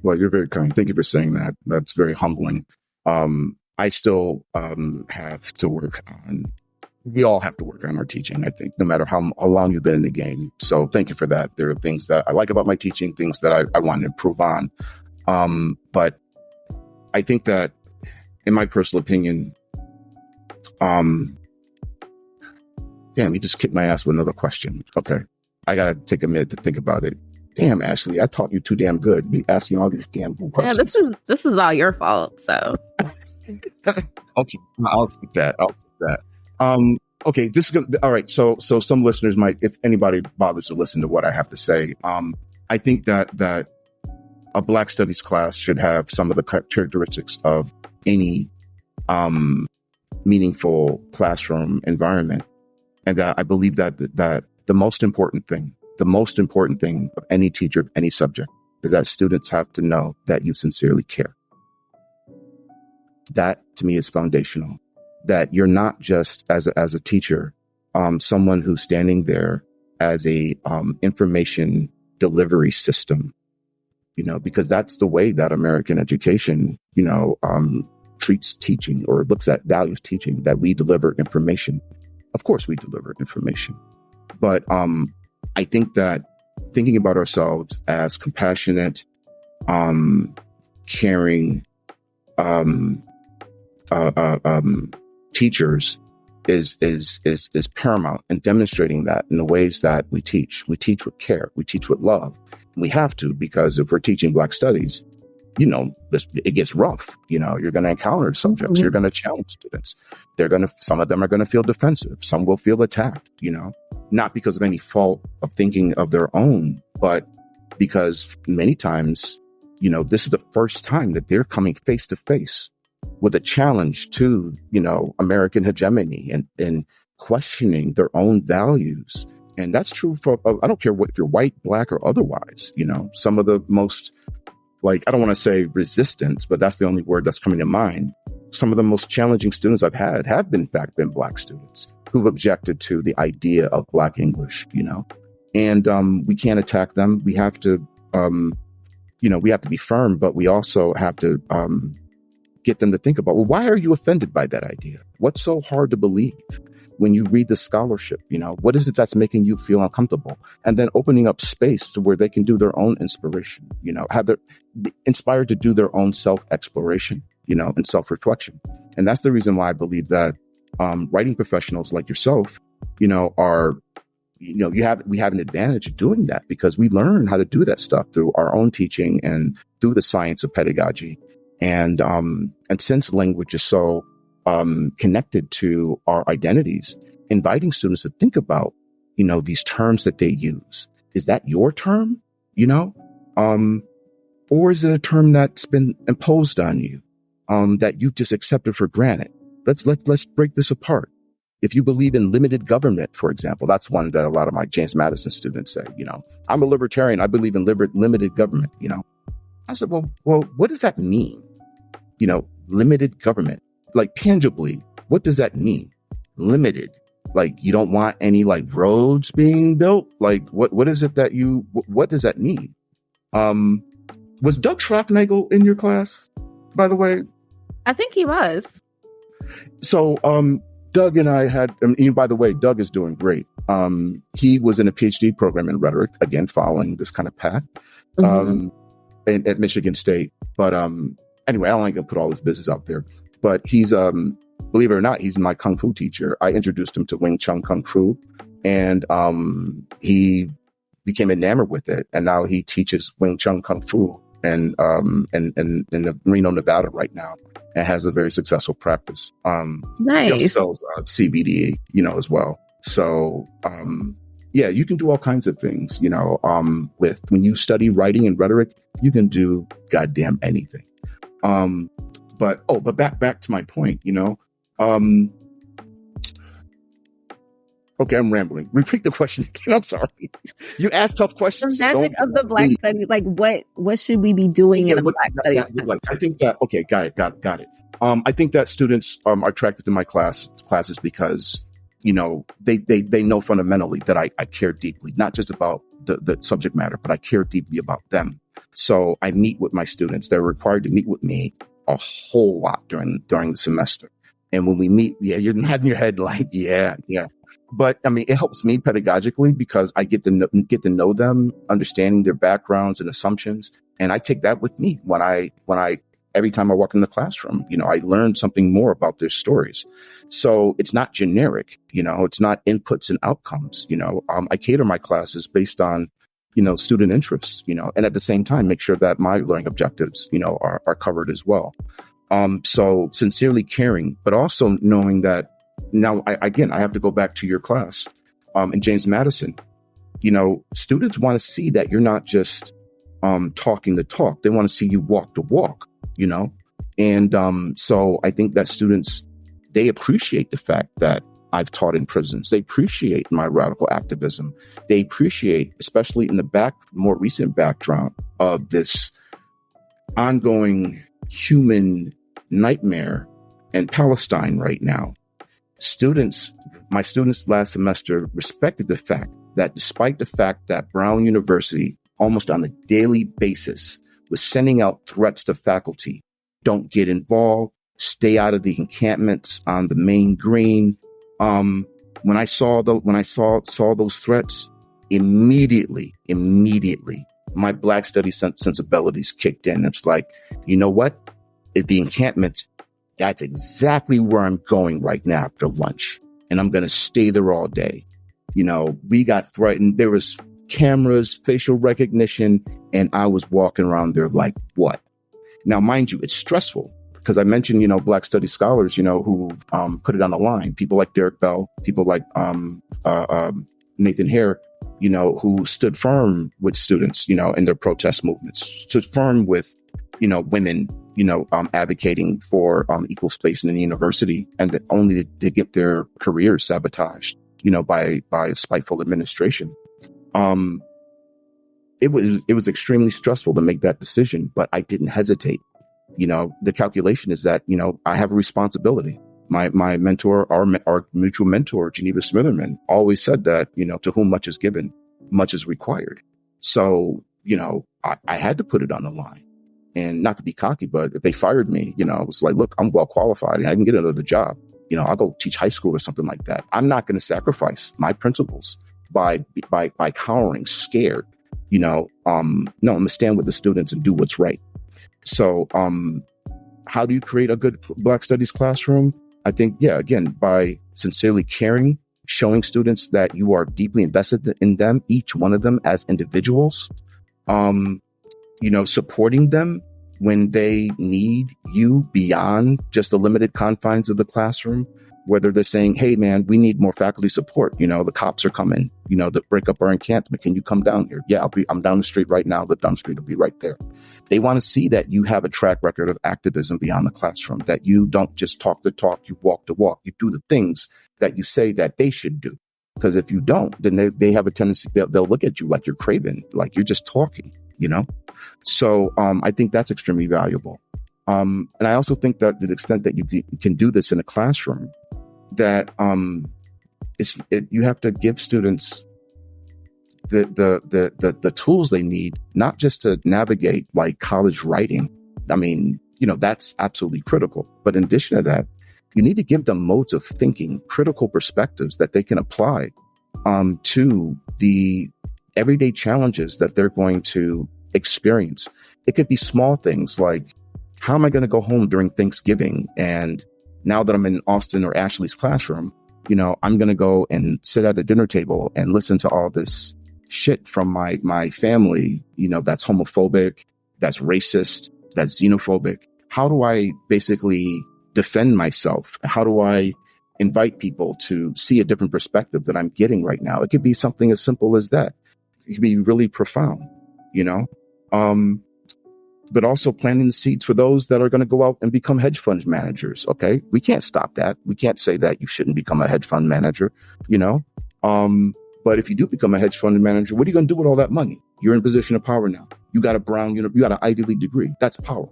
Well, you're very kind. Thank you for saying that. That's very humbling. I still have to work on, we all have to work on our teaching, I think, no matter how long you've been in the game. So thank you for that. There are things that I like about my teaching, things that I want to improve on. But I think that, in my personal opinion, damn, you just kicked my ass with another question. Okay. I got to take a minute to think about it. Damn, Ashley, I taught you too damn good. Be asking all these damn questions. Yeah, this is all your fault. So, okay, I'll take that. Okay, this is good. All right. So some listeners might, if anybody bothers to listen to what I have to say, I think that a Black studies class should have some of the characteristics of any meaningful classroom environment, and that I believe that the most important thing of any teacher of any subject is that students have to know that you sincerely care. That to me is foundational. That you're not just as a teacher, someone who's standing there as a information delivery system, because that's the way that American education, treats teaching or looks at values teaching, that we deliver information. Of course we deliver information, but I think that thinking about ourselves as compassionate, caring teachers is paramount, and demonstrating that in the ways that we teach. We teach with care. We teach with love. We have to, because if we're teaching Black studies, it gets rough. You're going to encounter subjects. You're going to challenge students. Some of them are going to feel defensive. Some will feel attacked, not because of any fault of thinking of their own, but because many times, this is the first time that they're coming face to face with a challenge to, American hegemony and questioning their own values. And that's true for, I don't care if you're white, Black, or otherwise, some of the most, I don't want to say resistance, but that's the only word that's coming to mind. Some of the most challenging students I've had have been Black students who've objected to the idea of Black English, and we can't attack them. We have to, we have to be firm, but we also have to get them to think about, well, why are you offended by that idea? What's so hard to believe when you read the scholarship? What is it that's making you feel uncomfortable? And then opening up space to where they can do their own inspiration, be inspired to do their own self-exploration, and self-reflection. And that's the reason why I believe that writing professionals like yourself are, we have an advantage of doing that because we learn how to do that stuff through our own teaching and through the science of pedagogy. And since language is so connected to our identities, inviting students to think about, these terms that they use. Is that your term? Or is it a term that's been imposed on you, that you've just accepted for granted? Let's break this apart. If you believe in limited government, for example, that's one that a lot of my James Madison students say, I'm a libertarian. I believe in limited government, I said, well, what does that mean? Limited government, like tangibly, what does that mean? Limited, like you don't want any like roads being built? Like what is it that what does that mean? Was Doug Schraffnagel in your class, by the way? I think he was. So, Doug and I had, by the way, Doug is doing great. He was in a PhD program in rhetoric, again, following this kind of path, at Michigan State. But, anyway, I don't like to put all this business out there, but he's, believe it or not, he's my Kung Fu teacher. I introduced him to Wing Chun Kung Fu, and, he became enamored with it. And now he teaches Wing Chun Kung Fu in Reno, Nevada right now, and has a very successful practice. Nice. He also sells CBD, as well. So, yeah, you can do all kinds of things, with when you study writing and rhetoric, you can do goddamn anything. But back to my point, okay, I'm rambling. Repeat the question again. I'm sorry. You asked tough questions. The magic of the Black study, like what should we be doing in a Black study? I think that, okay, got it. I think that students are attracted to my classes because, they know fundamentally that I care deeply, not just about the subject matter, but I care deeply about them. So I meet with my students. They're required to meet with me a whole lot during the semester. And when we meet, yeah, you're nodding your head like, yeah. But I mean, it helps me pedagogically because I get to know them, understanding their backgrounds and assumptions. And I take that with me when I every time I walk in the classroom, I learn something more about their stories. So it's not generic, it's not inputs and outcomes. I cater my classes based on, student interests, and at the same time, make sure that my learning objectives, are covered as well. So sincerely caring, but also knowing that now, I have to go back to your class, in James Madison. Students want to see that you're not just talking the talk. They want to see you walk the walk, And so I think that students, they appreciate the fact that I've taught in prisons. They appreciate my radical activism. They appreciate, especially in the more recent backdrop of this ongoing human nightmare in Palestine right now. My students last semester respected the fact that despite the fact that Brown University almost on a daily basis was sending out threats to faculty, don't get involved, stay out of the encampments on the main green. When I saw those threats, immediately, my Black studies sensibilities kicked in. It's like, you know what? The encampments, that's exactly where I'm going right now after lunch. And I'm going to stay there all day. We got threatened. There was cameras, facial recognition, and I was walking around there like, what? Now, mind you, it's stressful because I mentioned, Black studies scholars, who put it on the line. People like Derek Bell, people like Nathan Hare, who stood firm with students, in their protest movements, stood firm with, women, advocating for equal space in the university, and that only to get their careers sabotaged, by a spiteful administration. It was extremely stressful to make that decision, but I didn't hesitate. The calculation is that, I have a responsibility. My mentor, our mutual mentor, Geneva Smitherman, always said that, to whom much is given, much is required. So, I had to put it on the line. And not to be cocky, but if they fired me, it was like, look, I'm well qualified and I can get another job. I'll go teach high school or something like that. I'm not going to sacrifice my principles by cowering, scared. No, I'm going to stand with the students and do what's right. So, how do you create a good Black studies classroom? I think, again, by sincerely caring, showing students that you are deeply invested in them, each one of them as individuals, supporting them when they need you beyond just the limited confines of the classroom, whether they're saying, hey, man, we need more faculty support. The cops are coming, to break up our encampment. Can you come down here? Yeah, I'm down the street right now. Live down the street. I'll be right there. They want to see that you have a track record of activism beyond the classroom, that you don't just talk the talk, you walk the walk, you do the things that you say that they should do. Because if you don't, then they have a tendency, they'll look at you like you're craven, like you're just talking, So I think that's extremely valuable. And I also think that to the extent that you can do this in a classroom, that you have to give students the tools they need, not just to navigate like college writing. I mean, that's absolutely critical. But in addition to that, you need to give them modes of thinking, critical perspectives that they can apply to the everyday challenges that they're going to experience. It could be small things like, how am I going to go home during Thanksgiving? And now that I'm in Austin or Ashley's classroom, I'm going to go and sit at a dinner table and listen to all this shit from my family, that's homophobic, that's racist, that's xenophobic. How do I basically defend myself? How do I invite people to see a different perspective that I'm getting right now? It could be something as simple as that. It could be really profound, but also planting the seeds for those that are going to go out and become hedge fund managers. Okay. We can't stop that. We can't say that you shouldn't become a hedge fund manager, but if you do become a hedge fund manager, what are you going to do with all that money? You're in a position of power now. You got you got an Ivy League degree. That's power.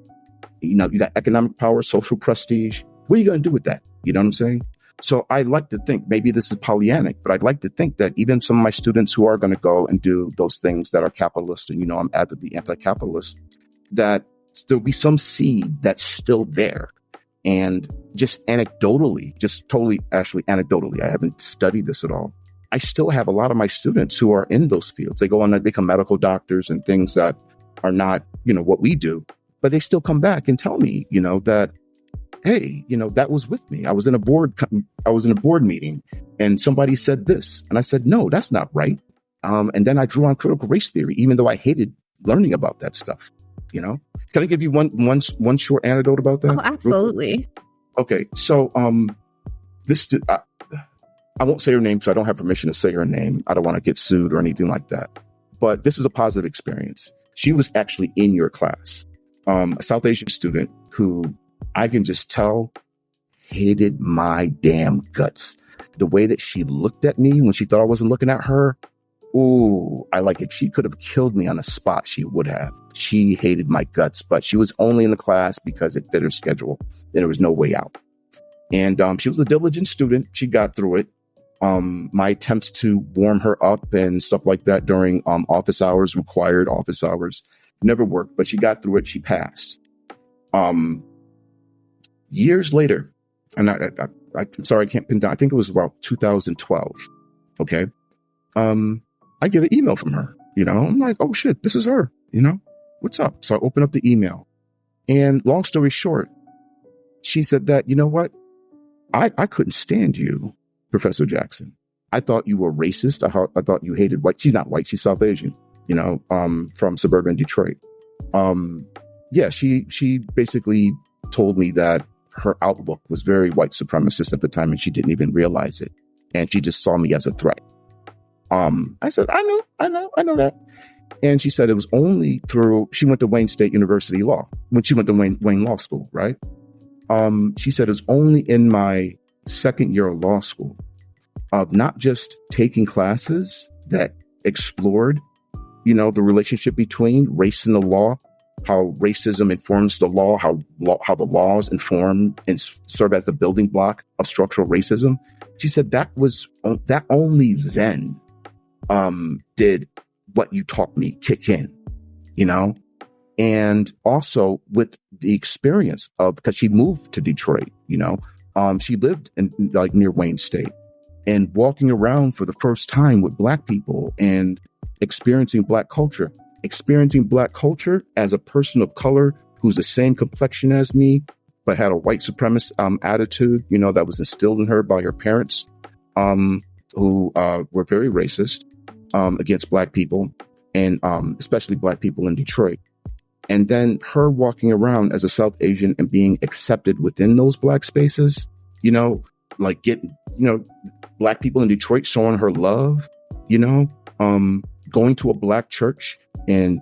You got economic power, social prestige. What are you going to do with that? You know what I'm saying? So I like to think, maybe this is Pollyannic, but I'd like to think that even some of my students who are going to go and do those things that are capitalist, and, I'm avidly anti-capitalist, that there'll be some seed that's still there. And just anecdotally, I haven't studied this at all. I still have a lot of my students who are in those fields. They go on to become medical doctors and things that are not, what we do, but they still come back and tell me, that, hey, that was with me. I was in a board meeting and somebody said this. And I said, no, that's not right. And then I drew on critical race theory, even though I hated learning about that stuff. Can I give you one short anecdote about that? Oh, absolutely. Okay. So, I won't say her name because I don't have permission to say her name. I don't want to get sued or anything like that. But this is a positive experience. She was actually in your class, a South Asian student who I can just tell hated my damn guts. The way that she looked at me when she thought I wasn't looking at her. Ooh, if she could have killed me on the spot, she would have. She hated my guts, but she was only in the class because it fit her schedule. There was no way out. And she was a diligent student. She got through it. My attempts to warm her up and stuff like that during office hours, required office hours, never worked, but she got through it. She passed. Years later, and I'm sorry, I can't pin down. I think it was about 2012. Okay. I get an email from her, I'm like, oh shit, this is her, what's up? So I open up the email, and long story short, she said that, you know what? I couldn't stand you, Professor Jackson. I thought you were racist. I thought you hated white. She's not white. She's South Asian, from suburban Detroit. She basically told me that her outlook was very white supremacist at the time, and she didn't even realize it. And she just saw me as a threat. I said, I know that. And she said it was only she went to Wayne State University Law, when she went to Wayne Law School, right? She said it was only in my second year of law school of not just taking classes that explored, the relationship between race and the law, how racism informs the law, how the laws inform and serve as the building block of structural racism. She said that only then did what you taught me kick in, and also with the experience of, because she moved to Detroit, she lived in near Wayne State, and walking around for the first time with Black people and experiencing Black culture as a person of color who's the same complexion as me, but had a white supremacist attitude, that was instilled in her by her parents. who were very racist against Black people, and especially Black people in Detroit. And then her walking around as a South Asian and being accepted within those Black spaces, like getting, Black people in Detroit showing her love, going to a Black church and,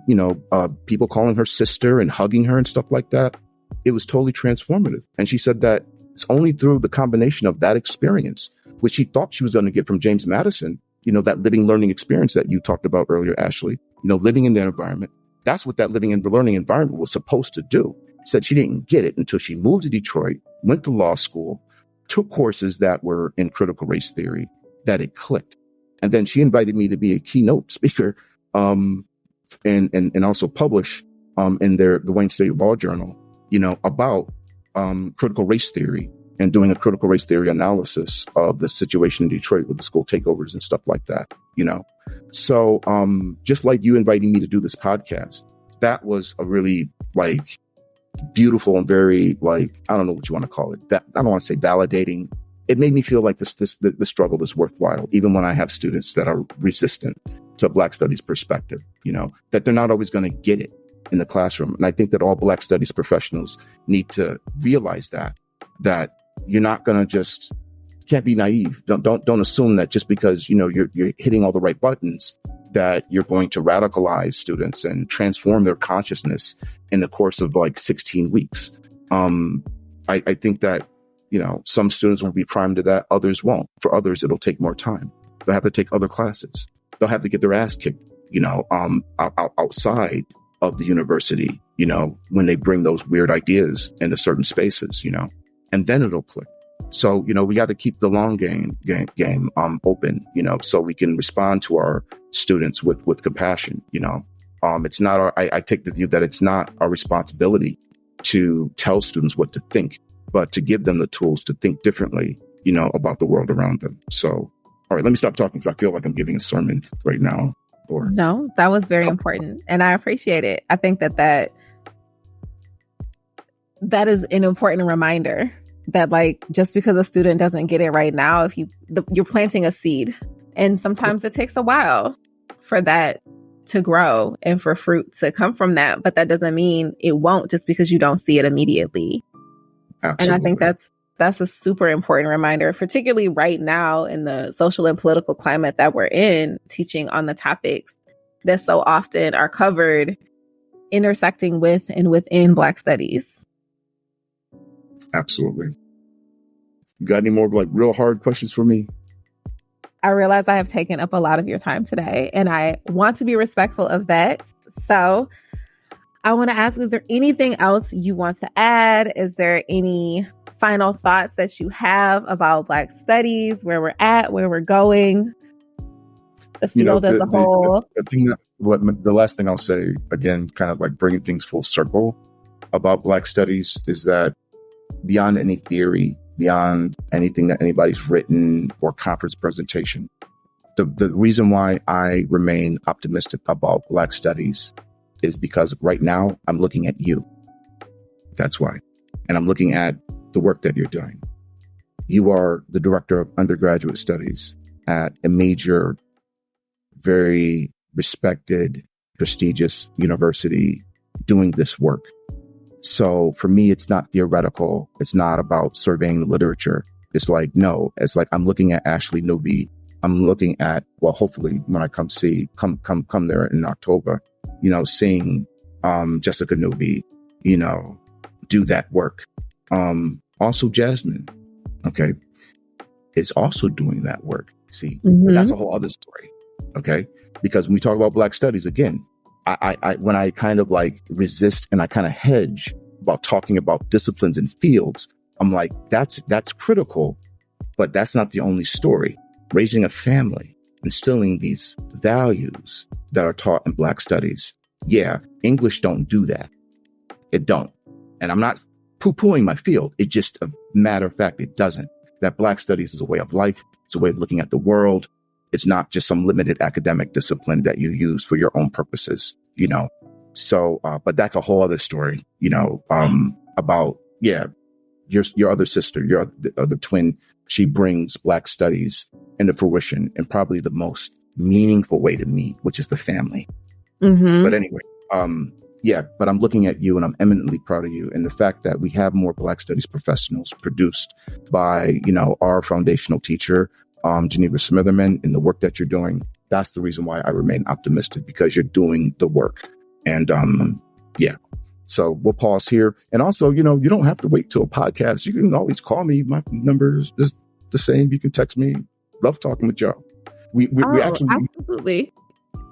people calling her sister and hugging her and stuff like that. It was totally transformative. And she said that it's only through the combination of that experience, which she thought she was going to get from James Madison, that living learning experience that you talked about earlier, Ashley, living in that environment. That's what that living and learning environment was supposed to do. She said she didn't get it until she moved to Detroit, went to law school, took courses that were in critical race theory, that it clicked. And then she invited me to be a keynote speaker, and also publish in the Wayne State Law Journal, about critical race theory and doing a critical race theory analysis of the situation in Detroit with the school takeovers and stuff like that, So just like you inviting me to do this podcast, that was a really beautiful and very I don't know what you want to call it. I don't want to say validating. It made me feel like the struggle is worthwhile, even when I have students that are resistant to a Black studies perspective, that they're not always going to get it in the classroom. And I think that all Black studies professionals need to realize that you're not going to can't be naive. Don't assume that just because, you're hitting all the right buttons, that you're going to radicalize students and transform their consciousness in the course of 16 weeks. I think that, some students will be primed to that. Others won't. For others, it'll take more time. They'll have to take other classes. They'll have to get their ass kicked, outside of the university, when they bring those weird ideas into certain spaces, and then it'll click. So, we got to keep the long game open, so we can respond to our students with compassion. It's not I take the view that it's not our responsibility to tell students what to think, but to give them the tools to think differently, about the world around them. So, all right, let me stop talking because I feel like I'm giving a sermon right now. No, that was very important. And I appreciate it. I think that is an important reminder that just because a student doesn't get it right now, if you're planting a seed, and sometimes it takes a while for that to grow and for fruit to come from that. But that doesn't mean it won't just because you don't see it immediately. Absolutely. And I think that's a super important reminder, particularly right now in the social and political climate that we're in, teaching on the topics that so often are covered, intersecting with and within Black studies. Absolutely. You got any more real hard questions for me? I realize I have taken up a lot of your time today, and I want to be respectful of that. So I want to ask, is there anything else you want to add? Is there any final thoughts that you have about Black studies, where we're at, where we're going, the field as a whole? The last thing I'll say, again, kind of bringing things full circle about Black studies, is that beyond any theory, beyond anything that anybody's written or conference presentation, the reason why I remain optimistic about Black studies is because right now I'm looking at you. That's why. And I'm looking at the work that you're doing. You are the director of undergraduate studies at a major, very respected, prestigious university doing this work. So for me, it's not theoretical. It's not about surveying the literature. It's no, it's I'm looking at Ashley Newby. I'm looking at, hopefully when I come there in October, seeing Jessica Newby, do that work. Also Jasmine, okay, is also doing that work. See, But that's a whole other story. Okay. Because when we talk about Black studies, again, I when I kind of resist and I kind of hedge about talking about disciplines and fields, I'm that's critical, but that's not the only story. Raising a family, instilling these values that are taught in Black studies. Yeah, English don't do that. It don't. And I'm not poo-pooing my field. It's just a matter of fact, it doesn't. That Black studies is a way of life. It's a way of looking at the world. It's not just some limited academic discipline that you use for your own purposes, So, but that's a whole other story, about, your other sister, your other twin, she brings Black studies into fruition in probably the most meaningful way to me, which is the family. Mm-hmm. But anyway, but I'm looking at you and I'm eminently proud of you. And the fact that we have more Black studies professionals produced by, our foundational teacher, Geneva Smitherman, in the work that you're doing, that's the reason why I remain optimistic, because you're doing the work. And so we'll pause here. And also, you don't have to wait till a podcast. You can always call me. My number is the same. You can text me. Love talking with y'all. We actually absolutely.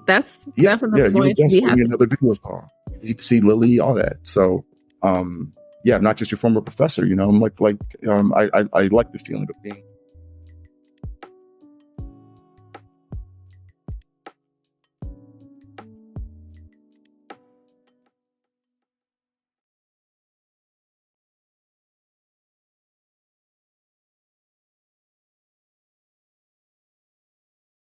That's definitely going to be happening. Another video call. You can see Lily, all that. So, not just your former professor. I'm I like the feeling of being